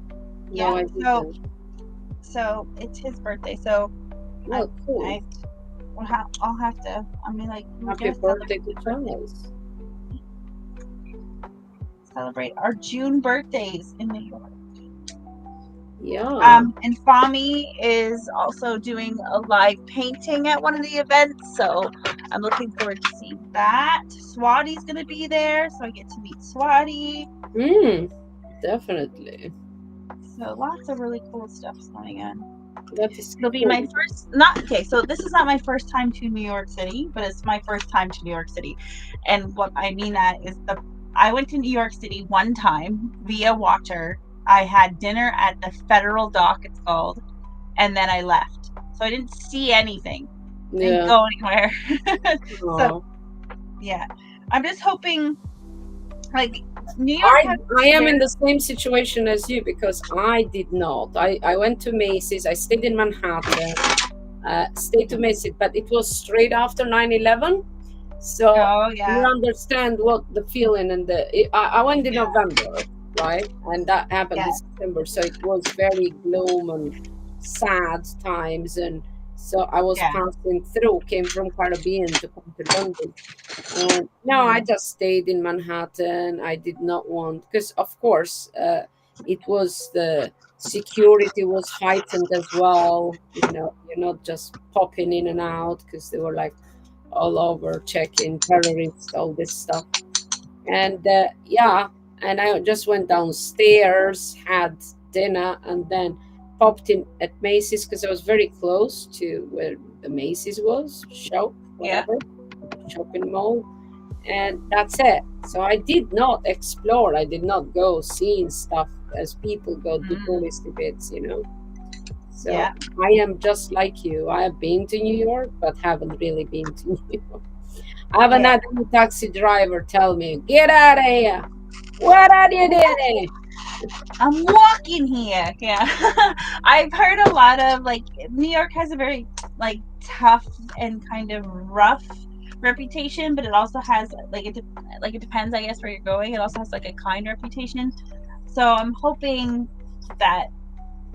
Speaker 1: no,
Speaker 3: Yeah,
Speaker 1: I
Speaker 3: so
Speaker 1: didn't.
Speaker 3: it's his birthday. So I
Speaker 1: Well, cool.
Speaker 3: I I'll have to. I mean, like, we're
Speaker 1: Happy
Speaker 3: gonna
Speaker 1: birthday
Speaker 3: celebrate
Speaker 1: to
Speaker 3: his birthday.
Speaker 1: Charles.
Speaker 3: Celebrate our June birthdays in New York.
Speaker 1: Yeah.
Speaker 3: And Fami is also doing a live painting at one of the events, so I'm looking forward to seeing that. Swati's gonna be there, so I get to meet Swati.
Speaker 1: Definitely.
Speaker 3: So lots of really cool stuff going on.
Speaker 1: That is
Speaker 3: It'll be
Speaker 1: cool.
Speaker 3: my first, not okay, so this is not my first time to New York City, but it's my first time to New York City. And what I mean that is I went to New York City one time via water. I had dinner at the Federal Dock, it's called, and then I left. So I didn't see anything. Didn't
Speaker 1: Yeah.
Speaker 3: go anywhere. So
Speaker 1: Oh.
Speaker 3: yeah. I'm just hoping, like, New York
Speaker 1: I
Speaker 3: has
Speaker 1: I am in
Speaker 3: very
Speaker 1: the same situation as you because I did not. I went to Macy's. I stayed in Manhattan. Stayed to Macy's, but it was straight after 9/11. So
Speaker 3: oh
Speaker 1: you
Speaker 3: yeah.
Speaker 1: understand what the feeling and I went in November, right? And that happened
Speaker 3: Yeah.
Speaker 1: this December. So it was very gloom and sad times. And so I was
Speaker 3: Yeah.
Speaker 1: passing through, came from Caribbean to come to London. And no, I
Speaker 3: Mhm.
Speaker 1: just stayed in Manhattan. I did not want, because of course, it was the security was heightened as well. You're not just popping in and out because they were like all over checking terrorists, all this stuff. And yeah, and I just went downstairs, had dinner, and then popped in at Macy's because I was very close to where the Macy's was, shop,
Speaker 3: Yeah.
Speaker 1: whatever, shopping mall, and that's it. So I did not explore. I did not go seeing stuff as people go do
Speaker 3: Mm.
Speaker 1: touristy bits. So
Speaker 3: Yeah.
Speaker 1: I am just like you. I have been to New York, but haven't really been to New York. I haven't
Speaker 3: Yeah.
Speaker 1: had any taxi driver tell me, "Get out of here! What are you doing?"
Speaker 3: I'm walking here. Yeah. I've heard a lot of, like, New York has a very, like, tough and kind of rough reputation, but it also has, like, it depends, I guess, where you're going. It also has, like, a kind reputation. So I'm hoping that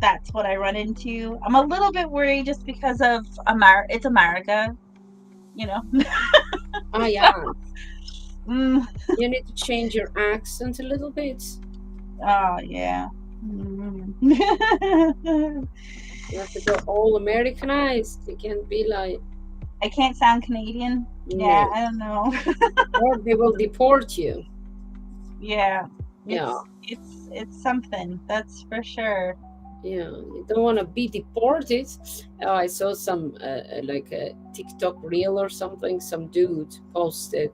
Speaker 3: that's what I run into. I'm a little bit worried just because of it's America, you know.
Speaker 1: Oh
Speaker 3: So,
Speaker 1: yeah,
Speaker 3: mm,
Speaker 1: you need to change your accent a little bit.
Speaker 3: oh yeah. Mm.
Speaker 1: You have to go all Americanized. You can't be like,
Speaker 3: I can't sound Canadian. Yeah,
Speaker 1: no,
Speaker 3: I don't know.
Speaker 1: or they will deport you.
Speaker 3: Yeah,
Speaker 1: Yeah,
Speaker 3: it's something, that's for sure.
Speaker 1: yeah. You don't want to be deported. Oh, I saw some like a TikTok reel or something. Some dude posted.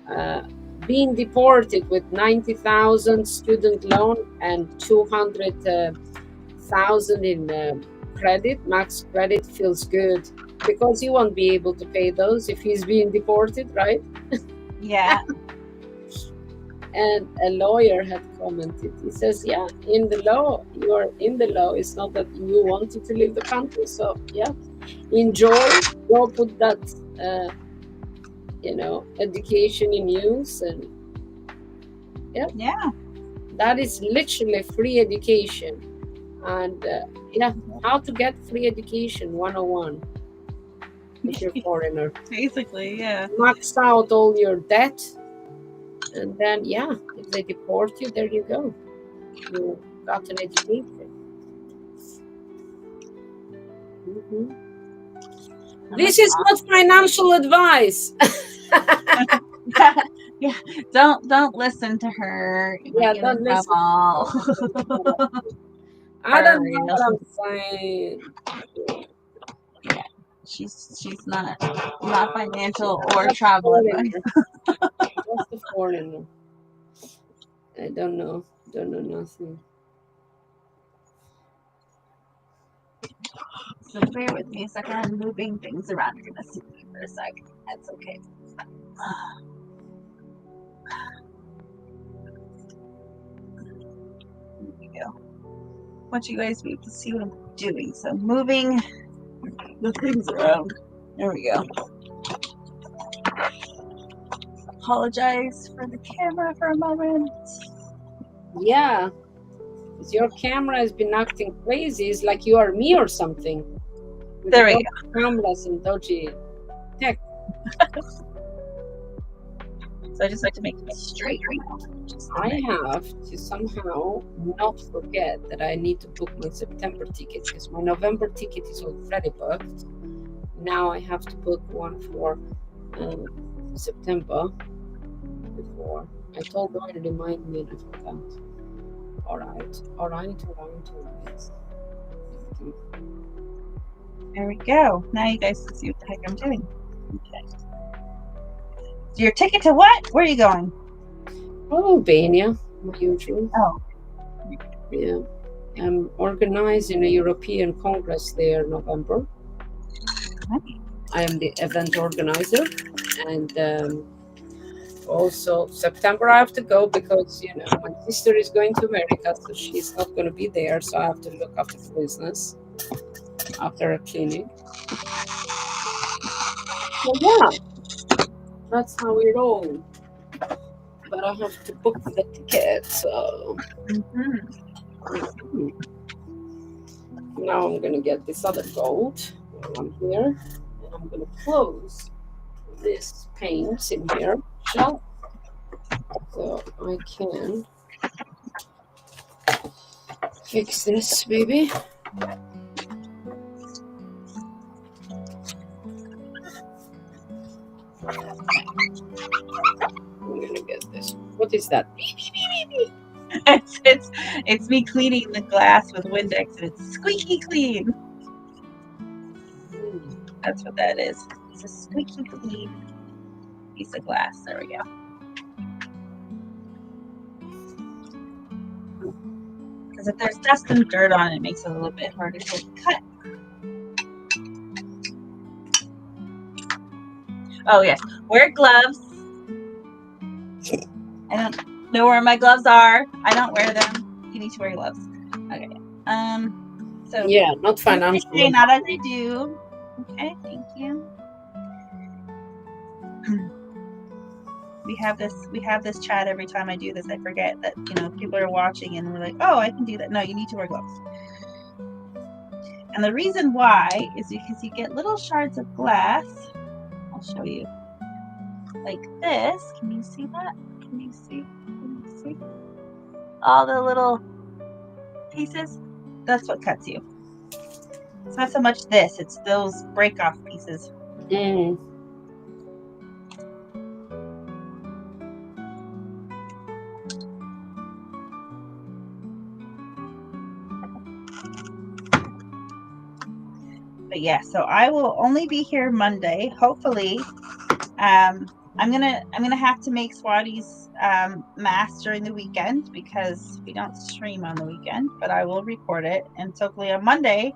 Speaker 1: Uh, being deported with 90,000 student loan and 200,000 in credit, max credit, feels good because he won't be able to pay those if he's being deported, right?
Speaker 3: Yeah.
Speaker 1: And a lawyer had commented. He says, "Yeah, in the law, you are in the law. It's not that you wanted to leave the country. So yeah, enjoy. Go put that, education in use, and
Speaker 3: Yeah.
Speaker 1: that is literally free education. And how to get free education 101 if you're foreigner.
Speaker 3: Basically, yeah.
Speaker 1: Max out all your debt, and then if they deport you, there you go. You got an education. Mhm. This is not financial advice.
Speaker 3: Yeah. Don't listen to her. You might get in
Speaker 1: Don't listen.
Speaker 3: trouble.
Speaker 1: I don't know what I'm saying.
Speaker 3: Yeah. She's not financial or travel advice.
Speaker 1: Just a foreigner. I don't know. Don't know nothing.
Speaker 3: So bear with me a second. I'm moving things around. You're gonna see me for a second. That's okay. There we go. I want you guys to be able to see what I'm doing. So moving the things around. There we go. Apologize for the camera for a moment.
Speaker 1: Yeah. Because your camera has been acting crazy. It's like you are me or something. With
Speaker 3: There we
Speaker 1: dodgy cameras and dodgy tech.
Speaker 3: So I just like to make it straight right now.
Speaker 1: I have to somehow not forget that I need to book my September ticket because my November ticket is already booked. Now I have to book one for September before. I told her to remind me and I forgot. All right.
Speaker 3: There we go. Now you guys can see what the heck I'm doing. Okay. Your ticket to what? Where are you going?
Speaker 1: Albania, my usual.
Speaker 3: Oh.
Speaker 1: Yeah. I'm organizing a European Congress there in November. I am the event organizer, and also September I have to go because my sister is going to America, so she's not going to be there. So I have to look after business after a clinic. So that's how we roll. But I have to book the ticket. So now I'm gonna get this other gold while I'm here, and I'm gonna close this paints in here shut so I can fix this baby. I'm gonna get this. What is that?
Speaker 3: It's me cleaning the glass with Windex and it's squeaky clean. That's what that is. It's a squeaky clean piece of glass. There we go. Because if there's dust and dirt on it, it makes it a little bit harder to cut. Oh yes, wear gloves. I don't know where my gloves are. I don't wear them. You need to wear gloves. Okay. So
Speaker 1: yeah, not financial.
Speaker 3: Not as I do. Okay, thank you. We have this chat every time I do this. I forget that people are watching and we're like, oh, I can do that. No, you need to wear gloves. And the reason why is because you get little shards of glass. I'll show you. Like this. Can you see that? Can you see? All the little pieces? That's what cuts you. It's not so much this, it's those break off pieces. But yeah, so I will only be here Monday. Hopefully, I'm gonna have to make Swati's mask during the weekend because we don't stream on the weekend, but I will record it, and hopefully on Monday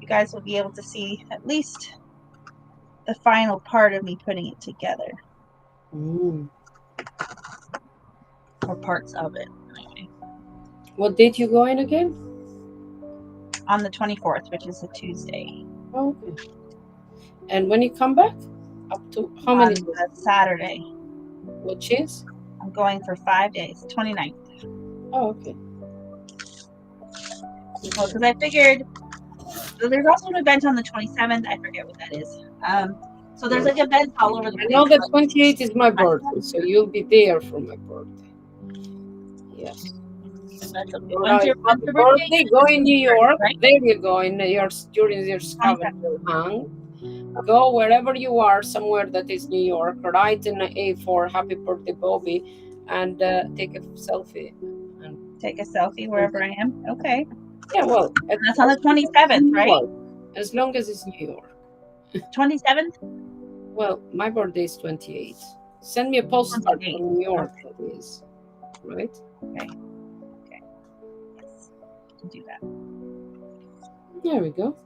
Speaker 3: you guys will be able to see at least the final part of me putting it together, or parts of it. Anyway.
Speaker 1: What date you going again?
Speaker 3: On the 24th, which is a Tuesday.
Speaker 1: Okay. And when you come back? Up to how many days?
Speaker 3: On Saturday.
Speaker 1: Which is?
Speaker 3: I'm going for 5 days, 29th.
Speaker 1: Oh, okay.
Speaker 3: Because I figured, so there's also an event on the 27th. I forget what that is. So there's like events all over the place.
Speaker 1: I know that 28th is my birthday, so you'll be there for my birthday. Yes.
Speaker 3: That's okay.
Speaker 1: When's your birthday? Go in New York. Right? There you go. During your scavenger hunt. Go wherever you are, somewhere that is New York. Write in A4, "Happy Birthday, Bobbi," and take a selfie. And
Speaker 3: take a selfie wherever I am. Okay.
Speaker 1: Yeah, well,
Speaker 3: that's on the 27th, right?
Speaker 1: As long as it's New York.
Speaker 3: 27th?
Speaker 1: Well, my birthday is 28th. Send me a postcard from New York, that is. Right?
Speaker 3: Okay. Yes. I can do that.
Speaker 1: There we go.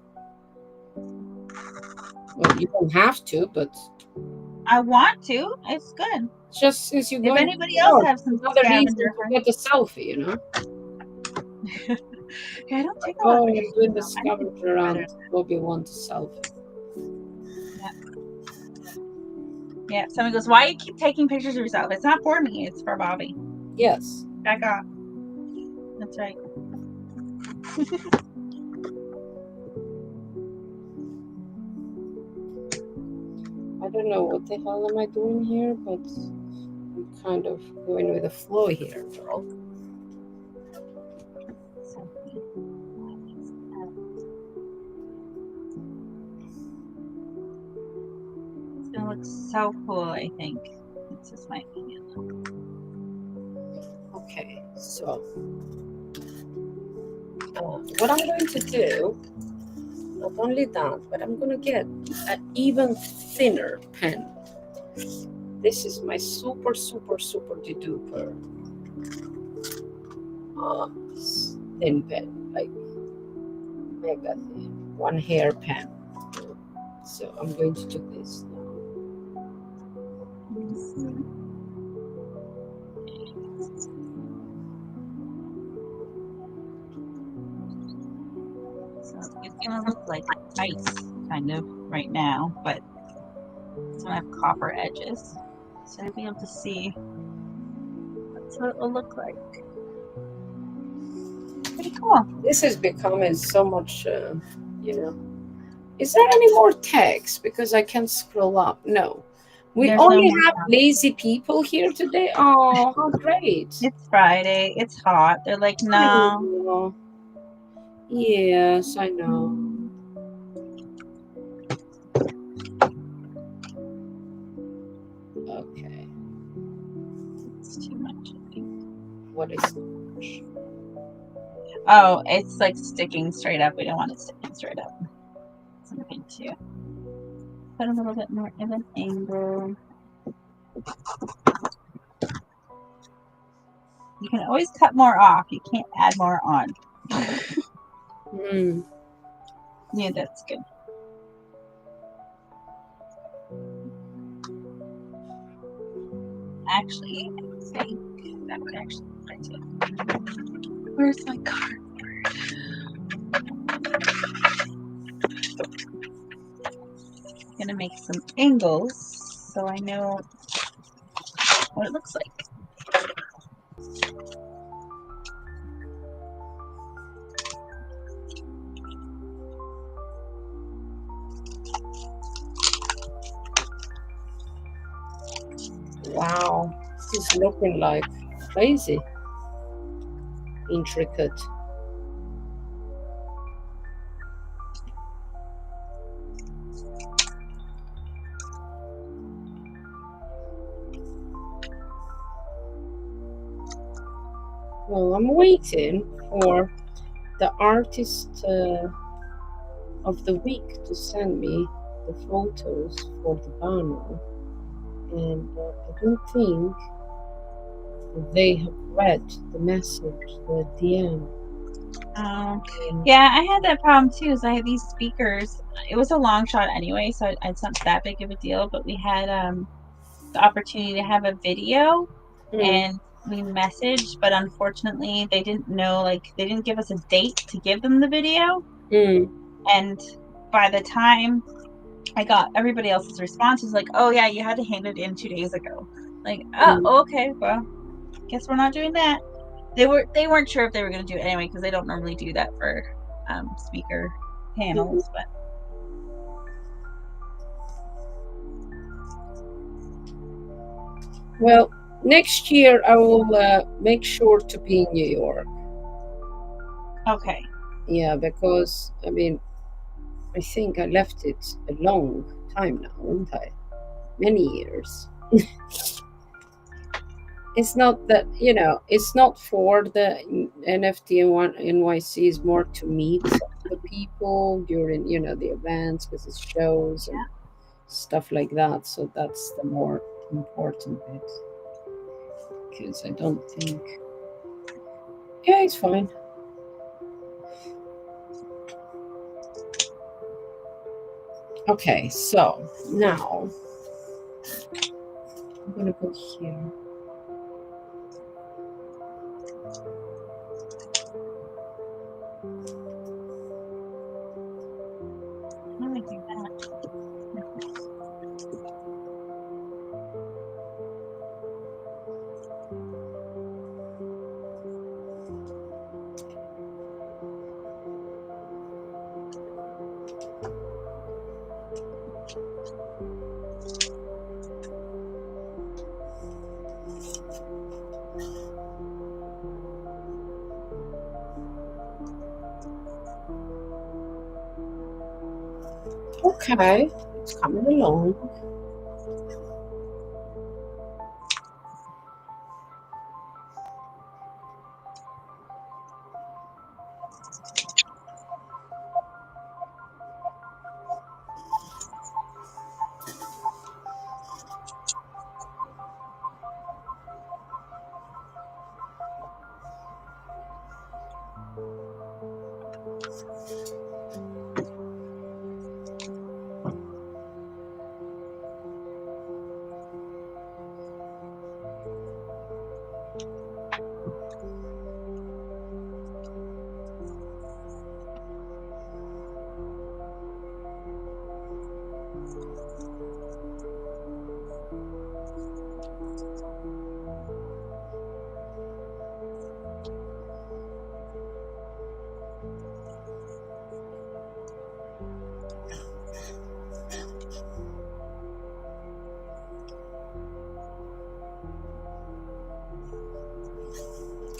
Speaker 1: Well, you don't have to, but
Speaker 3: I want to. It's good.
Speaker 1: Just since you go.
Speaker 3: If anybody else has some
Speaker 1: reason to get a selfie, you know.
Speaker 3: Yeah, I don't take a lot of pictures.
Speaker 1: With the scavenger around, Bobbi wants a selfie.
Speaker 3: Yeah. Yeah. Someone goes, "Why you keep taking pictures of yourself? It's not for me. It's for Bobbi."
Speaker 1: Yes.
Speaker 3: Back off. That's right.
Speaker 1: I don't know what the hell am I doing here, but I'm kind of going with the flow here, girl.
Speaker 3: It's gonna look so cool, I think. It's just my opinion.
Speaker 1: Okay, so what I'm going to do, not only that, but I'm going to get an even thinner pen. This is my super duper thin pen, like mega thin, one hair pen. So I'm going to do this now.
Speaker 3: It's gonna look like ice kind of right now, but it's gonna have copper edges, so you'll be able to see that's what it will look like. Pretty cool.
Speaker 1: This is becoming so much, you know. Is there any more text? Because I can't scroll up. No. There's only have lazy people here today. Oh, how great.
Speaker 3: It's Friday. It's hot. They're like, no.
Speaker 1: Yes, I know. Okay.
Speaker 3: It's too much, I think.
Speaker 1: What is too much?
Speaker 3: Oh, it's like sticking straight up. We don't want it sticking straight up. Something to put a little bit more of an angle. You can always cut more off. You can't add more on. Yeah, that's good. Actually, I think that would actually fit it. Where's my cardboard? I'm gonna make some angles so I know what it looks like.
Speaker 1: Wow, this is looking like crazy intricate. Well, I'm waiting for the artist of the week to send me the photos for the banner. and I don't think they have read the message, the DM.
Speaker 3: Um,
Speaker 1: And,
Speaker 3: yeah, I had that problem too. So I had these speakers. It was a long shot anyway, so it's not that big of a deal. But we had the opportunity to have a video,
Speaker 1: mm,
Speaker 3: and we messaged, but unfortunately, they didn't know. Like, they didn't give us a date to give them the video,
Speaker 1: mm,
Speaker 3: and by the time I got everybody else's responses, like, "Oh yeah, you had to hand it in 2 days ago." Like, oh,
Speaker 1: mm.
Speaker 3: okay, well, guess we're not doing that. They weren't sure if they were going to do it anyway because they don't normally do that for speaker
Speaker 1: Mm.
Speaker 3: panels. But
Speaker 1: Well, next year I will make sure to be in New York.
Speaker 3: okay,
Speaker 1: Yeah, because I mean, I think I left it a long time now, haven't I? Many years. It's not that, it's not for the NFT and one NYC, is more to meet the people during, the events, because it's shows and stuff like that. So that's the more important bit. Because I don't think, yeah, it's fine. Okay, so now I'm gonna go here.
Speaker 3: how do I do that?
Speaker 1: Okay, it's coming along.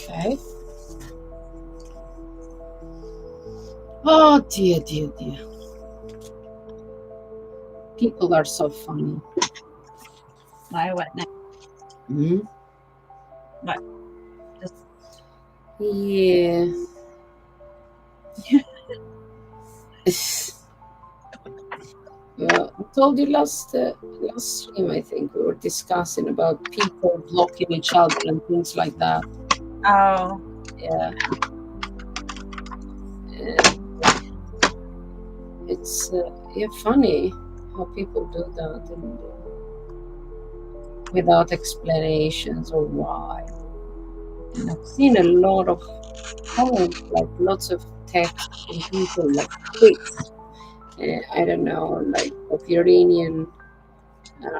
Speaker 1: Okay. Oh dear, dear, dear. People are so funny.
Speaker 3: Why? What next?
Speaker 1: Hmm.
Speaker 3: What? Just
Speaker 1: Yeah. Well, I told you last stream. I think we were discussing about people blocking each other and things like that.
Speaker 3: oh,
Speaker 1: Yeah, and it's yeah, funny how people do that and without explanations or why. And I've seen a lot of comments, like lots of text from people, like tweets. I don't know, like Ukrainian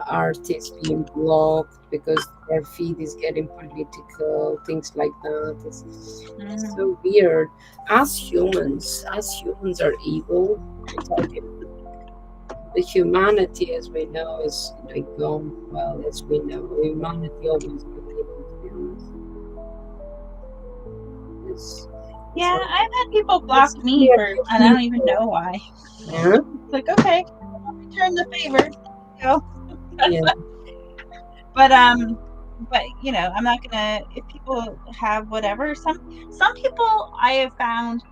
Speaker 1: artists being blocked because their feed is getting political, things like that. It's
Speaker 3: mhm.
Speaker 1: so weird. As humans are evil. I tell you, the humanity as we know is like gone. Well, as we know, humanity always been evil. To be honest, it's
Speaker 3: Yeah,
Speaker 1: so
Speaker 3: I've had people block
Speaker 1: it's
Speaker 3: me
Speaker 1: weird
Speaker 3: for,
Speaker 1: for
Speaker 3: and I don't even
Speaker 1: people.
Speaker 3: know why.
Speaker 1: Yeah,
Speaker 3: It's like, okay, I'll return the favor. There you go.
Speaker 1: yeah,
Speaker 3: But I'm not gonna. If people have whatever, some people I have found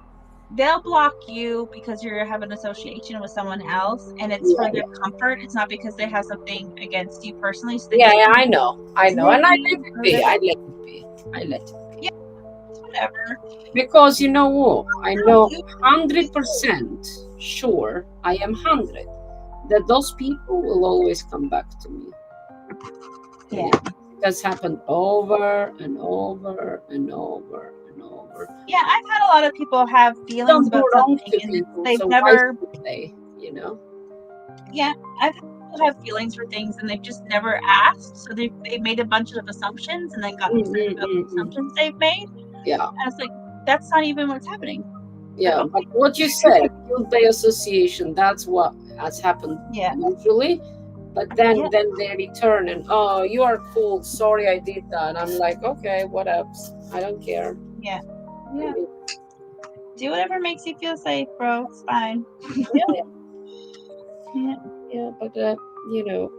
Speaker 3: they'll block you because you have an association with someone else, and it's
Speaker 1: Yeah,
Speaker 3: for their
Speaker 1: yeah,
Speaker 3: comfort. It's not because they have something against you personally, so they
Speaker 1: yeah,
Speaker 3: just
Speaker 1: yeah.
Speaker 3: don't
Speaker 1: I know,
Speaker 3: neg
Speaker 1: and I let
Speaker 3: you
Speaker 1: it
Speaker 3: or
Speaker 1: be.
Speaker 3: whatever.
Speaker 1: I let it be. I let it be
Speaker 3: Yeah, it's whatever.
Speaker 1: because you know what? I
Speaker 3: No,
Speaker 1: know
Speaker 3: you
Speaker 1: 100% sure. I am 100 that those people will always come back to me, and
Speaker 3: yeah.
Speaker 1: that's happened over and over and over and over.
Speaker 3: Yeah, I've had a lot of people have feelings
Speaker 1: Don't do
Speaker 3: about
Speaker 1: wrong
Speaker 3: something
Speaker 1: to
Speaker 3: and
Speaker 1: people,
Speaker 3: they've
Speaker 1: so why
Speaker 3: never,
Speaker 1: should they? You know?
Speaker 3: yeah, I've had people have feelings for things and they've just never asked. So they've made a bunch of assumptions and then got
Speaker 1: Mm,
Speaker 3: upset
Speaker 1: mm,
Speaker 3: about
Speaker 1: mm,
Speaker 3: the
Speaker 1: mm.
Speaker 3: assumptions they've made.
Speaker 1: Yeah,
Speaker 3: And it's like, that's not even what's happening. But
Speaker 1: yeah. But
Speaker 3: okay.
Speaker 1: what you said, guilt by association, that's what has happened
Speaker 3: Yeah.
Speaker 1: usually. But
Speaker 3: Yeah.
Speaker 1: then they return and oh, you are cool. Sorry, I did that. I'm like, okay, what else? I don't care.
Speaker 3: Yeah.
Speaker 1: I
Speaker 3: Yeah.
Speaker 1: mean,
Speaker 3: Do whatever makes you feel safe, bro. It's fine.
Speaker 1: yeah,
Speaker 3: Yeah.
Speaker 1: yeah. But you know,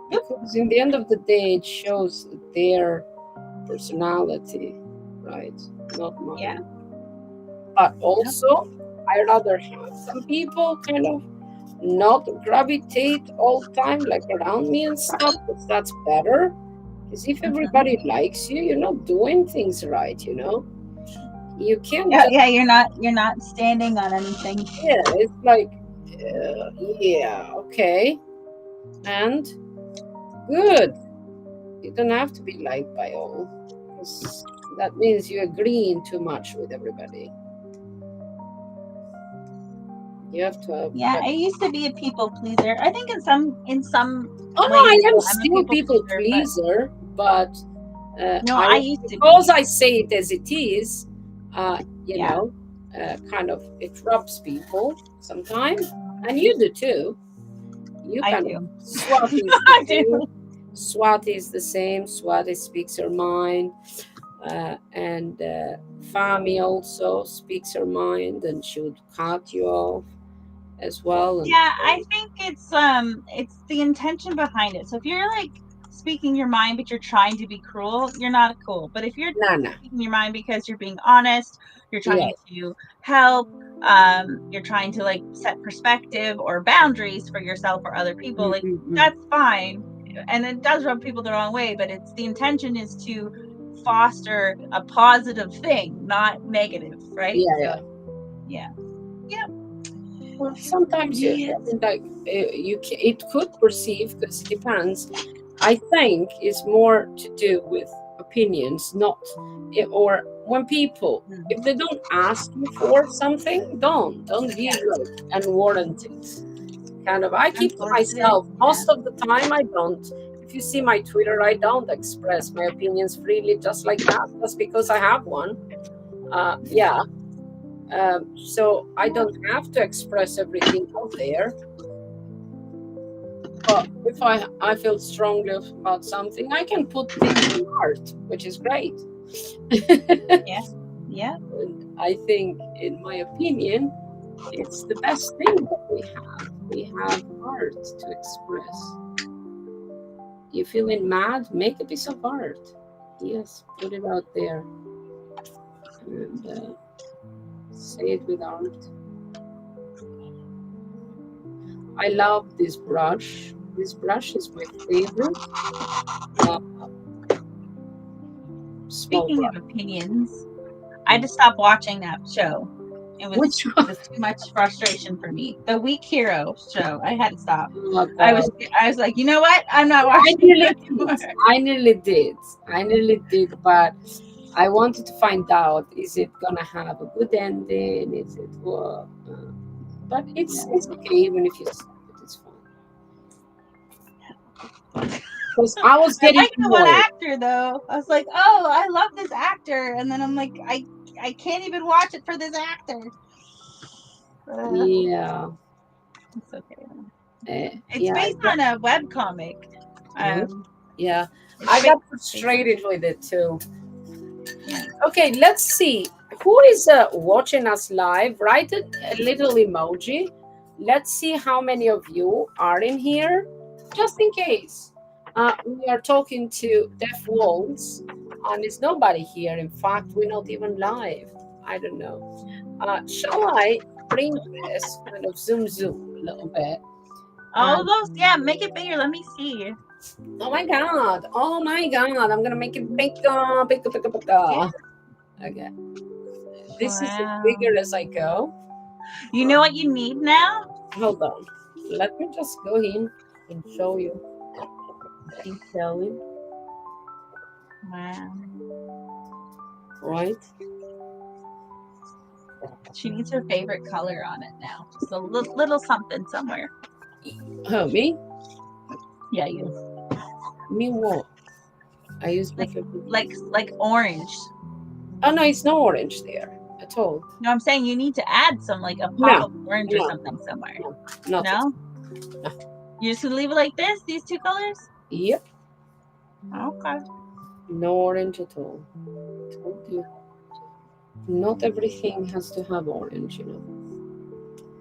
Speaker 1: because in the end of the day, it shows their personality, right? Not
Speaker 3: Yeah.
Speaker 1: mine. But
Speaker 3: Yep.
Speaker 1: also, I rather have some people kind of not gravitate all the time, like around me and stuff, because that's better. Because if
Speaker 3: Mhm.
Speaker 1: everybody likes you, you're not doing things right, you know? You can't
Speaker 3: Yeah.
Speaker 1: just,
Speaker 3: Yeah. You're not standing on anything.
Speaker 1: yeah, it's like, yeah, okay. And good. You don't have to be liked by all, because that means you're agreeing too much with everybody. You have to have,
Speaker 3: Yeah.
Speaker 1: but
Speaker 3: I used to be a people pleaser. I think in some
Speaker 1: oh no,
Speaker 3: ways
Speaker 1: I am
Speaker 3: still I'm a
Speaker 1: still
Speaker 3: people
Speaker 1: people
Speaker 3: pleaser, but
Speaker 1: pleaser, but
Speaker 3: no,
Speaker 1: I
Speaker 3: I used to
Speaker 1: because
Speaker 3: be.
Speaker 1: I say it as it is, you
Speaker 3: Yeah.
Speaker 1: know, kind of it rubs people sometimes,
Speaker 3: Mhm.
Speaker 1: and you do too. You
Speaker 3: I
Speaker 1: kind of
Speaker 3: do.
Speaker 1: Swati is the
Speaker 3: I do.
Speaker 1: same. Swati is the same. Swati speaks her mind, and Fami also speaks her mind, and she would cut you off as well. And
Speaker 3: Yeah, I think it's the intention behind it. So if you're like speaking your mind but you're trying to be cruel, you're not cool. But if you're
Speaker 1: Nana,
Speaker 3: speaking your mind because you're being honest, you're
Speaker 1: yeah.
Speaker 3: trying to help, you're trying to like set perspective or boundaries for yourself or other people, like
Speaker 1: Mm-mm-mm.
Speaker 3: that's fine. And it does rub people the wrong way, but it's the intention is to foster a positive thing, not negative, right?
Speaker 1: Yeah,
Speaker 3: So
Speaker 1: yeah.
Speaker 3: yeah. Yeah.
Speaker 1: Well, sometimes you,
Speaker 3: Yes.
Speaker 1: I mean, like it could perceive because it depends. I think it's more to do with opinions, not or when people if they don't ask you for something, don't
Speaker 3: Yeah.
Speaker 1: be like unwarranted. Kind of, I keep to
Speaker 3: Unsolicited.
Speaker 1: myself
Speaker 3: Yeah.
Speaker 1: most of the time. I don't. If you see my Twitter, I don't express my opinions freely, just like that. That's because I have one. Yeah, so I don't have to express everything out there. But if I feel strongly about something, I can put things in art, which is great.
Speaker 3: Yeah. Yeah.
Speaker 1: And I think, in my opinion, it's the best thing that we have. We have art to express. You feeling mad? Make a piece of art. Yes, put it out there and say it with art. I love this brush. This brush is my favorite. Uh, small
Speaker 3: Speaking
Speaker 1: brush.
Speaker 3: of opinions, I just stopped watching that show. It was
Speaker 1: Which
Speaker 3: it
Speaker 1: one?
Speaker 3: was too much frustration for me. The Weak Hero show. I had to stop.
Speaker 1: Oh
Speaker 3: I was
Speaker 1: God.
Speaker 3: I was like, you know what? I'm not
Speaker 1: I
Speaker 3: watching
Speaker 1: nearly
Speaker 3: it
Speaker 1: did.
Speaker 3: anymore.
Speaker 1: I nearly did. I nearly did, but I wanted to find out: is it gonna have a good ending? Is it what? But it's
Speaker 3: No.
Speaker 1: okay even if you stop it. It's fine. Because I was
Speaker 3: I
Speaker 1: getting
Speaker 3: like the one
Speaker 1: annoyed.
Speaker 3: actor though. I was like, oh, I love this actor, and then I'm like, I can't even watch it for this actor. Uh,
Speaker 1: Yeah.
Speaker 3: it's okay. Though. It's
Speaker 1: Yeah. I
Speaker 3: based
Speaker 1: got,
Speaker 3: on a web comic.
Speaker 1: mhm.
Speaker 3: Um,
Speaker 1: Yeah.
Speaker 3: it's
Speaker 1: I
Speaker 3: based,
Speaker 1: got frustrated with it too.
Speaker 3: yeah.
Speaker 1: Okay, let's see. Who is watching us live? Write a little emoji. Let's see how many of you are in here, just in case. We are talking to deaf walls, and there's nobody here. In fact, we're not even live. I don't know. Shall I bring this kind of zoom a little bit?
Speaker 3: Oh, those, yeah, make it bigger. Let me see.
Speaker 1: Oh my god! Oh my god! I'm gonna make it bigger, bigger, bigger,
Speaker 3: Yeah.
Speaker 1: bigger. Okay, this is as
Speaker 3: Wow.
Speaker 1: bigger as I go.
Speaker 3: You know what you need now?
Speaker 1: Hold on. Let me just go in and show you detailing.
Speaker 3: Wow.
Speaker 1: Right?
Speaker 3: She needs her favorite color on it now. Just a little something somewhere.
Speaker 1: Oh, me?
Speaker 3: Yeah, you.
Speaker 1: Me what? I use my
Speaker 3: Like
Speaker 1: favorite.
Speaker 3: like orange.
Speaker 1: Oh no, it's no orange there at all.
Speaker 3: No, I'm saying you need to add some, like a pop
Speaker 1: No,
Speaker 3: of orange or
Speaker 1: no,
Speaker 3: something somewhere.
Speaker 1: no, not at
Speaker 3: No?
Speaker 1: all. No.
Speaker 3: You're just gonna leave it like this, these two colors?
Speaker 1: Yep,
Speaker 3: Okay.
Speaker 1: no orange at all. Told you. Not everything has to have orange, you know.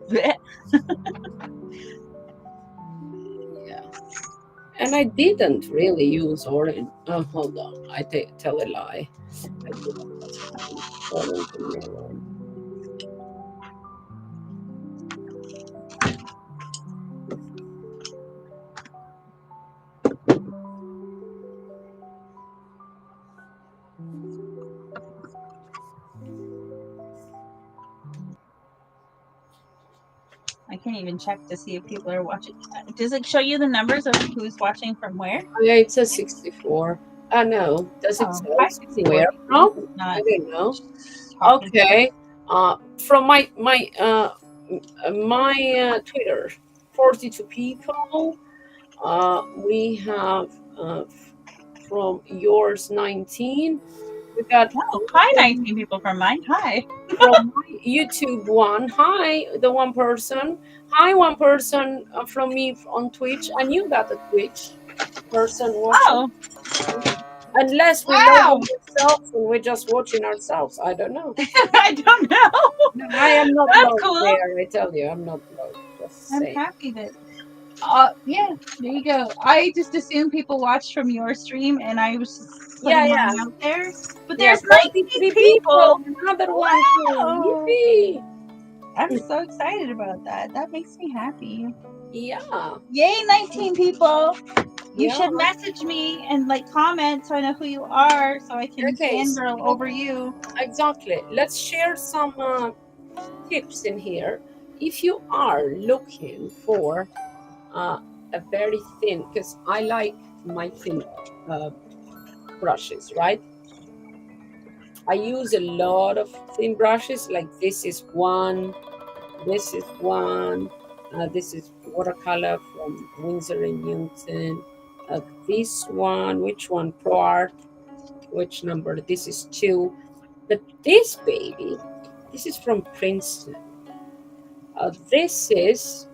Speaker 1: Yeah. And I didn't really use orange. Oh, hold on. I tell a lie. I didn't use orange in my one.
Speaker 3: I can't even check to see if people are watching. Does it show you the numbers of who's watching from where?
Speaker 1: Oh, yeah, it says 64. I know. Does it
Speaker 3: Oh,
Speaker 1: say
Speaker 3: hi 64
Speaker 1: where
Speaker 3: people.
Speaker 1: from?
Speaker 3: Not
Speaker 1: I don't know.
Speaker 3: talking to us.
Speaker 1: Okay. From my Twitter, 42 people. We have from yours 19. We got
Speaker 3: Oh, hi 19 people from mine. Hi.
Speaker 1: from my YouTube one. Hi, the one person. Hi, one person from me on Twitch, and you got a Twitch person watching.
Speaker 3: Oh,
Speaker 1: Unless we log
Speaker 3: wow.
Speaker 1: in ourselves and we're just watching ourselves. I don't know.
Speaker 3: I don't know.
Speaker 1: No, I am not
Speaker 3: That's
Speaker 1: logged
Speaker 3: cool.
Speaker 1: there. I tell you, I'm not logged. Just
Speaker 3: I'm
Speaker 1: say.
Speaker 3: happy that. Yeah, there you go. I just assumed people watched from your stream, and I was just
Speaker 1: Yeah,
Speaker 3: putting
Speaker 1: yeah,
Speaker 3: mine out there. But
Speaker 1: yeah.
Speaker 3: there's 19
Speaker 1: 43
Speaker 3: people.
Speaker 1: people. Another one too.
Speaker 3: Wow!
Speaker 1: Yippee!
Speaker 3: I'm so excited about that. That makes me happy.
Speaker 1: Yeah,
Speaker 3: Yay, 19 people! You
Speaker 1: yeah.
Speaker 3: should message me and like comment so I know who you are, so I can
Speaker 1: Okay,
Speaker 3: fangirl
Speaker 1: so
Speaker 3: over you.
Speaker 1: exactly. Let's share some tips in here. If you are looking for a very thin, because I like my thin uh, brushes, right? I use a lot of thin brushes. Like this is one, this is one, this is watercolor from Winsor and Newton. This one, which one? Pro Art, which number? This is two. But this baby, this is from Princeton. This is,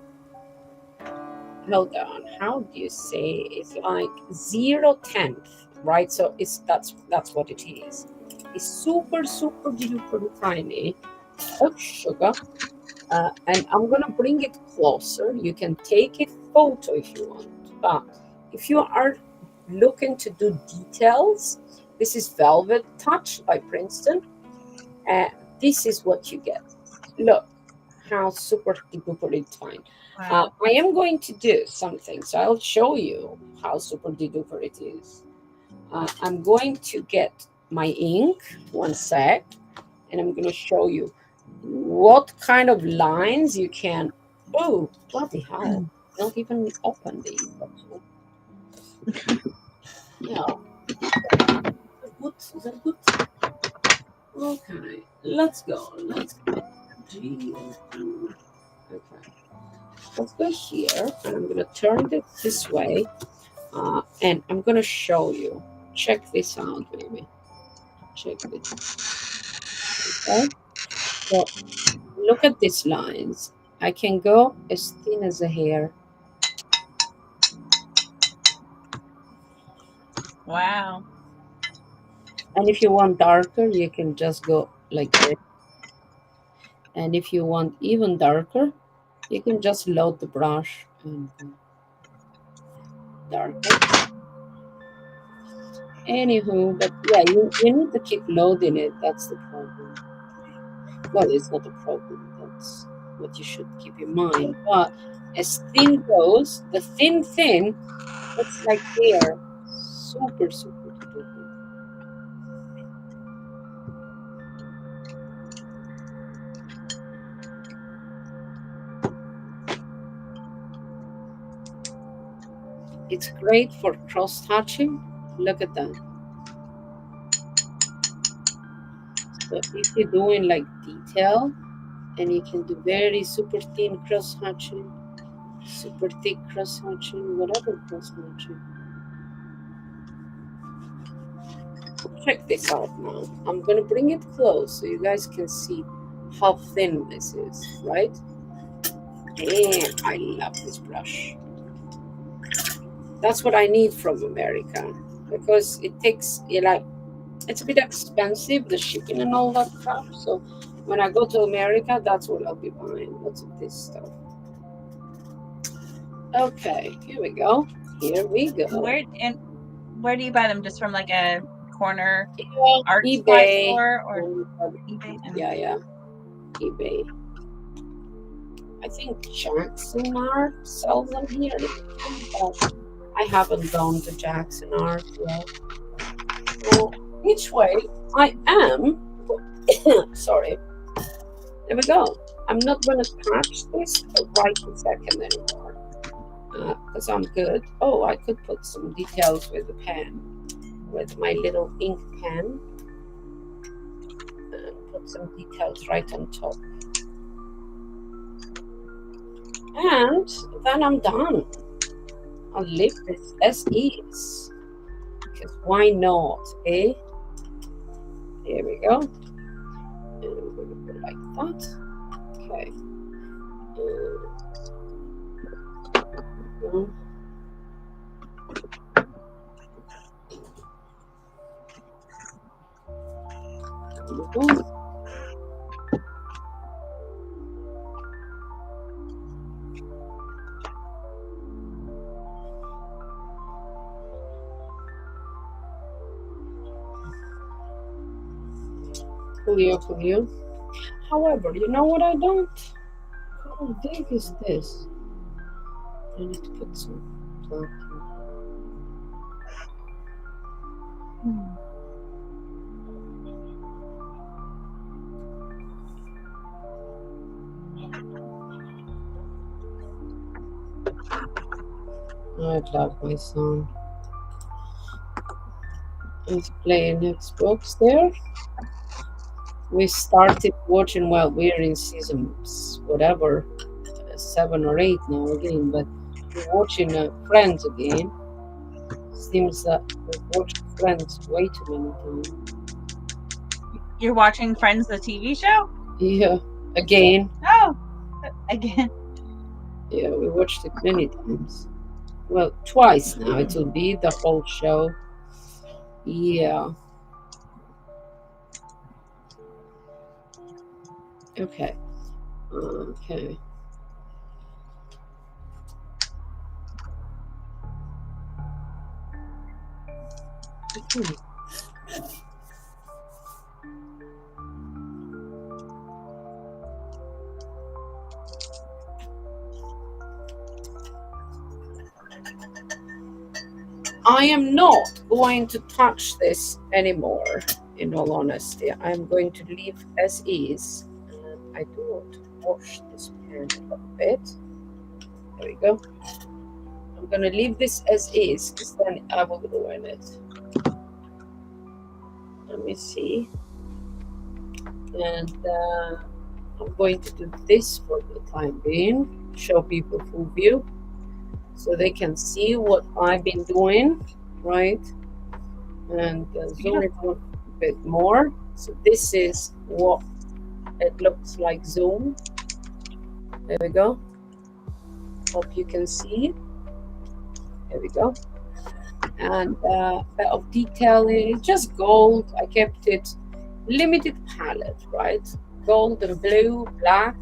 Speaker 1: hold on, how do you say? It's like 0/10th, right? So that's what it is. It's super super duper tiny of sugar, and I'm gonna bring it closer. You can take a photo if you want, but if you are looking to do details, this is Velvet Touch by Princeton. Uh, this is what you get. Look how super duper it's fine.
Speaker 3: Wow.
Speaker 1: I am going to do something, so I'll show you how super duper it is. I'm going to get my ink, one sec, and I'm going to show you what kind of lines you can. Oh, bloody hell! Not even open the ebook. Yeah, good. Is that good? Okay, let's go. Let's go. G and E. Okay, let's go here, and I'm gonna turn it this way, and I'm gonna show you. Check this out, baby. Check this. Okay. So look at these lines. I can go as thin as a hair.
Speaker 3: Wow.
Speaker 1: And if you want darker, you can just go like this. And if you want even darker, you can just load the brush and go darker. Anywho, but yeah, you need to keep loading it. That's the problem. Well, it's not a problem. That's what you should keep in mind. But as thin goes, the thin, it's like hair. Super, super duper thin. It's great for cross hatching. Look at that. So if you're doing like detail, and you can do very super thin cross hatching, super thick cross hatching, whatever cross hatching. Check this out now. I'm gonna bring it close so you guys can see how thin this is, right? And I love this brush. That's what I need from America because it takes it's a bit expensive, the shipping and all that crap. So when I go to America, that's what I'll be buying. Lots of this stuff. Okay, here we go. Here we go.
Speaker 3: Where do you buy them? Just from like a corner
Speaker 1: Yeah,
Speaker 3: art supply
Speaker 1: eBay.
Speaker 3: store or eBay?
Speaker 1: Yeah, eBay. I think Jackson Art sells them here. But I haven't gone to Jackson Art yet. So each way, I am. Sorry. There we go. I'm not gonna touch this right this second anymore because I'm good. Oh, I could put some details with the pen, with my little ink pen, and put some details right on top. And then I'm done. I'll leave this as is. Because why not, eh? Here we go. And we're going to go like that. Okay. Julio. However, you know what I don't? How big is this? I need to put some black. I love my son. He's playing Xbox there. We started watching, well, we're in season whatever, 7 or 8 now again, but we're watching Friends again. Seems that we've watched Friends way too many times.
Speaker 3: You're watching Friends, the TV show?
Speaker 1: Yeah, again.
Speaker 3: Oh, again.
Speaker 1: Yeah, we watched it many times. Well, twice now. It will be the whole show. Yeah. Okay. Okay. I am not going to touch this anymore, in all honesty. I'm going to leave as is. I do want to wash this pan a little bit. There we go. I'm going to leave this as is because then I will ruin it. Let me see. And I'm going to do this for the time being. Show people full view so they can see what I've been doing, right? And zoom it out a bit more. So this is what it looks like zoom. There we go. Hope you can see. There we go. And a bit of detailing, just gold. I kept it limited palette, right? Gold and blue, black.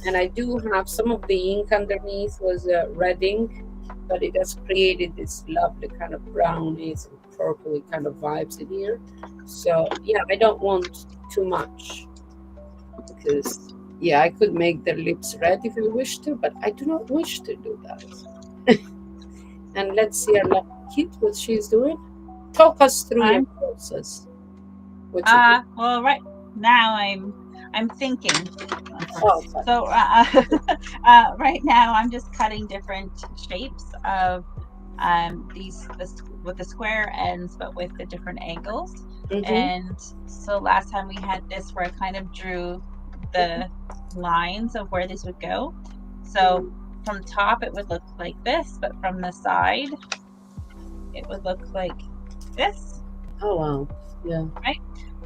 Speaker 1: And I do have some of the ink underneath was red ink, but it has created this lovely kind of brownies and purpley kind of vibes in here. So yeah, I don't want too much because yeah, I could make their lips red if I wish to, but I do not wish to do that. And let's see our lucky kid, what she's doing. Talk us through your process. What you do.
Speaker 3: Well, right now I'm thinking.
Speaker 1: Oh,
Speaker 3: So right now I'm just cutting different shapes of this with the square ends, but with the different angles. And so last time we had this where I kind of drew the lines of where this would go. So from top it would look like this, but from the side it would look like this.
Speaker 1: Oh wow, yeah.
Speaker 3: Right.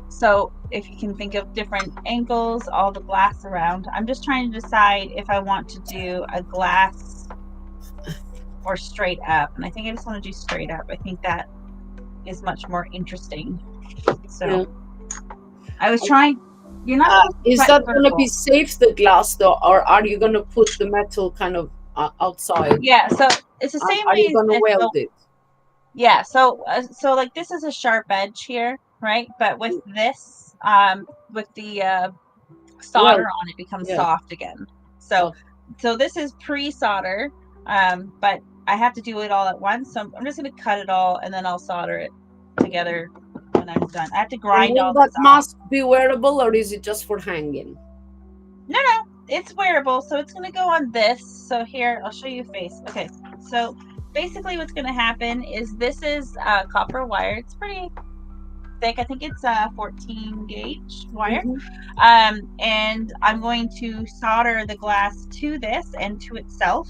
Speaker 3: So if you can think of different angles, all the glass around. I'm just trying to decide if I want to do a glass or straight up. And I think I just want to do straight up. I think that is much more interesting. So yeah. I was trying. You're not.
Speaker 1: Is that going to be safe, the glass though, or are you going to put the metal kind of outside?
Speaker 3: Yeah. So it's the same way.
Speaker 1: Are you going to weld it?
Speaker 3: Yeah. So like this is a sharp edge here, right? But with this, with the solder on it becomes soft again. So this is pre-solder, but I have to do it all at once. So I'm just going to cut it all and then I'll solder it together when I'm done. I have to grind all this. That
Speaker 1: mask be wearable, or is it just for hanging?
Speaker 3: No, it's wearable. So it's going to go on this. So here, I'll show you face. Okay. So basically what's going to happen is this is copper wire. It's pretty thick. I think it's a 14 gauge wire. And I'm going to solder the glass to this and to itself.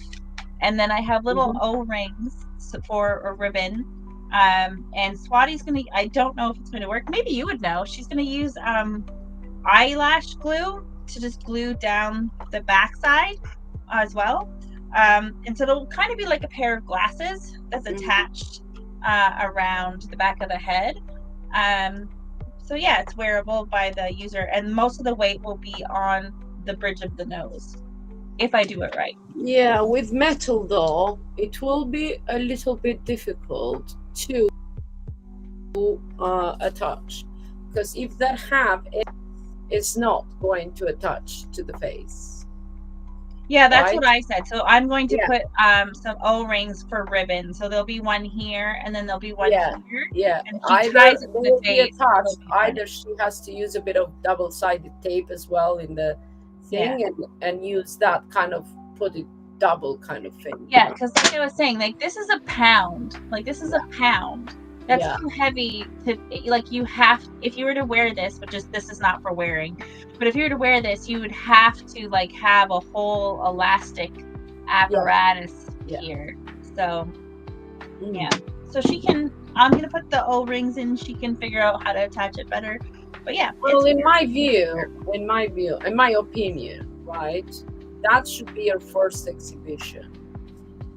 Speaker 3: And then I have little O-rings for a ribbon. And Swati's going to, I don't know if it's going to work. Maybe you would know. She's going to use eyelash glue to just glue down the backside as well. And so it'll kind of be like a pair of glasses that's attached around the back of the head. So yeah, it's wearable by the user, and most of the weight will be on the bridge of the nose, if I do it right.
Speaker 1: Yeah, with metal though, it will be a little bit difficult to attach, because if that have it's not going to attach to the face.
Speaker 3: Yeah, that's right? What I said. So I'm going to put some O-rings for ribbon. So there'll be one here, and then there'll be one here.
Speaker 1: Yeah,
Speaker 3: and
Speaker 1: either she has to use a bit of double-sided tape as well in the thing, and use that kind of, put it double kind of thing.
Speaker 3: Yeah, because like I was saying, like this is a pound. Like this is a pound. That's too heavy to, like, you have, if you were to wear this, but just this is not for wearing, but if you were to wear this, you would have to like have a whole elastic apparatus here. So so she can, I'm gonna put the O-rings in, she can figure out how to attach it better. But yeah,
Speaker 1: well, in my opinion, right, that should be your first exhibition.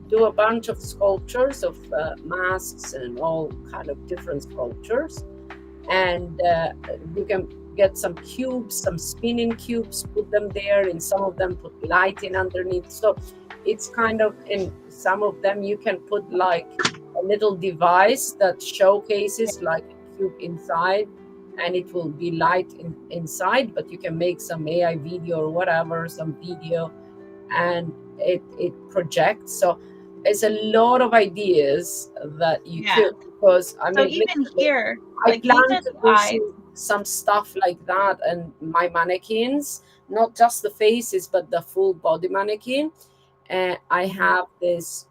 Speaker 1: Do a bunch of sculptures of masks and all kind of different sculptures, and you can get some cubes, some spinning cubes, put them there. In some of them put lighting underneath, so it's kind of, in some of them you can put like a little device that showcases like a cube inside, and it will be light inside, but you can make some AI video or whatever, some video, and it projects. So it's a lot of ideas that you could, because I mean,
Speaker 3: even here,
Speaker 1: I plan to do some stuff like that, and my mannequins, not just the faces, but the full body mannequin. And I have this,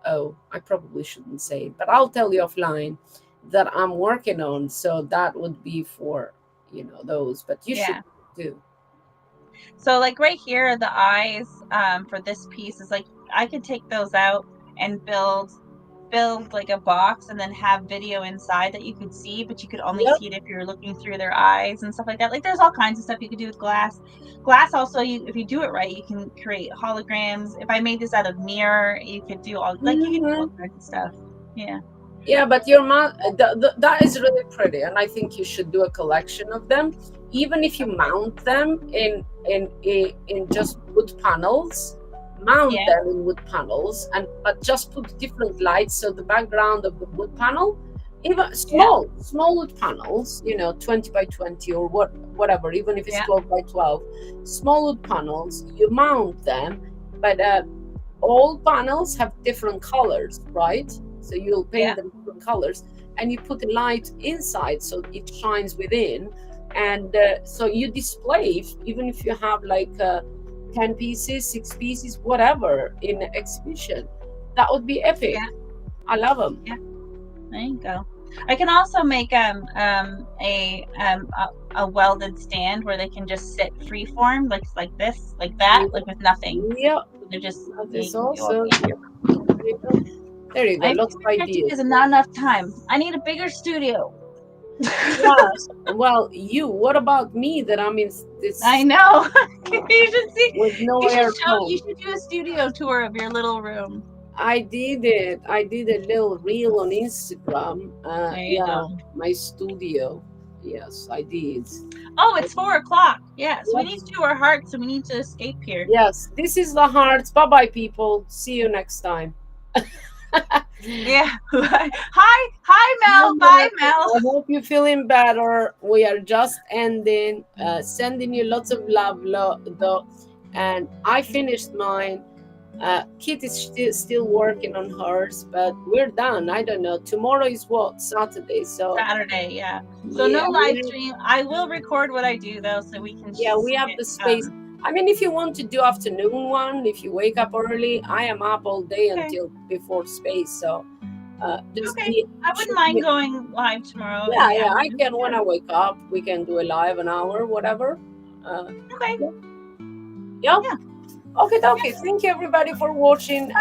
Speaker 1: I probably shouldn't say it, but I'll tell you offline, that I'm working on. So that would be for, those, but you should do.
Speaker 3: So like right here, the eyes for this piece is like, I could take those out and build like a box and then have video inside that you could see, but you could only see it if you're looking through their eyes and stuff like that. Like there's all kinds of stuff you could do with glass. Glass also, if you do it right, you can create holograms. If I made this out of mirror, you could do all, like you can do all kinds of stuff.
Speaker 1: Yeah, but your that is really pretty, and I think you should do a collection of them. Even if you mount them in just wood panels, mount them in wood panels, but just put different lights, so the background of the wood panel even
Speaker 3: Yeah.
Speaker 1: small wood panels, 20 by 20 or whatever, even if it's
Speaker 3: Yeah.
Speaker 1: 12 by 12, small wood panels, you mount them, but all panels have different colors, right? So you'll paint
Speaker 3: Yeah.
Speaker 1: them different colors, and you put a light inside so it shines within, and so you display, even if you have like 10 pieces, 6 pieces, whatever, in an exhibition. That would be epic.
Speaker 3: Yeah.
Speaker 1: I love them.
Speaker 3: Yeah. There you go. I can also make a welded stand where they can just sit freeform, like this, like that, like with nothing.
Speaker 1: Yeah,
Speaker 3: So they're just
Speaker 1: that
Speaker 3: you
Speaker 1: is
Speaker 3: can do all
Speaker 1: awesome.
Speaker 3: the
Speaker 1: There you go. There you go.
Speaker 3: I have
Speaker 1: Lots
Speaker 3: too
Speaker 1: of
Speaker 3: many
Speaker 1: ideas.
Speaker 3: ideas and not enough time. I need a bigger studio.
Speaker 1: Yes. Well, what about me that I'm in
Speaker 3: I
Speaker 1: this
Speaker 3: know.
Speaker 1: uh,
Speaker 3: You should see.
Speaker 1: with no
Speaker 3: You
Speaker 1: aircon?
Speaker 3: should do a studio tour of your little room.
Speaker 1: I did it. I did a little reel on Instagram.
Speaker 3: There you
Speaker 1: Yeah,
Speaker 3: go.
Speaker 1: my studio. Yes, I did.
Speaker 3: Oh, it's 4 o'clock. Yeah, so we need
Speaker 1: Yes,
Speaker 3: to do our hearts and we need to escape here.
Speaker 1: yes. This is the hearts. Bye bye, people. See you next time.
Speaker 3: Yeah. Hi, Mel. Bye, Mel.
Speaker 1: I hope you're feeling better. We are just ending, sending you lots of love, though. And I finished mine. Kit is still working on hers, but we're done. I don't know. Tomorrow is what? Saturday. So,
Speaker 3: Saturday, yeah. So
Speaker 1: yeah,
Speaker 3: no live stream. I will record what I do though, so we can
Speaker 1: we
Speaker 3: see
Speaker 1: have
Speaker 3: it.
Speaker 1: the space. I mean, if you want to do afternoon one, if you wake up early, I am up all day
Speaker 3: Okay.
Speaker 1: until before space. So, just
Speaker 3: Okay. I wouldn't
Speaker 1: shoot
Speaker 3: mind
Speaker 1: me.
Speaker 3: going live tomorrow in
Speaker 1: Yeah,
Speaker 3: the
Speaker 1: yeah, I
Speaker 3: afternoon.
Speaker 1: can when I wake up. We can do a live an hour, whatever. Uh,
Speaker 3: Okay.
Speaker 1: yeah. Yeah.
Speaker 3: Yeah.
Speaker 1: Okay, okay. Thank you everybody for watching, and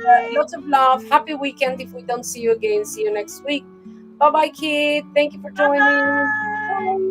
Speaker 3: Bye.
Speaker 1: lots of love. Happy weekend if we don't see you again. See you next week. Bye bye, kid. Thank you for joining.
Speaker 3: Bye.
Speaker 1: Bye.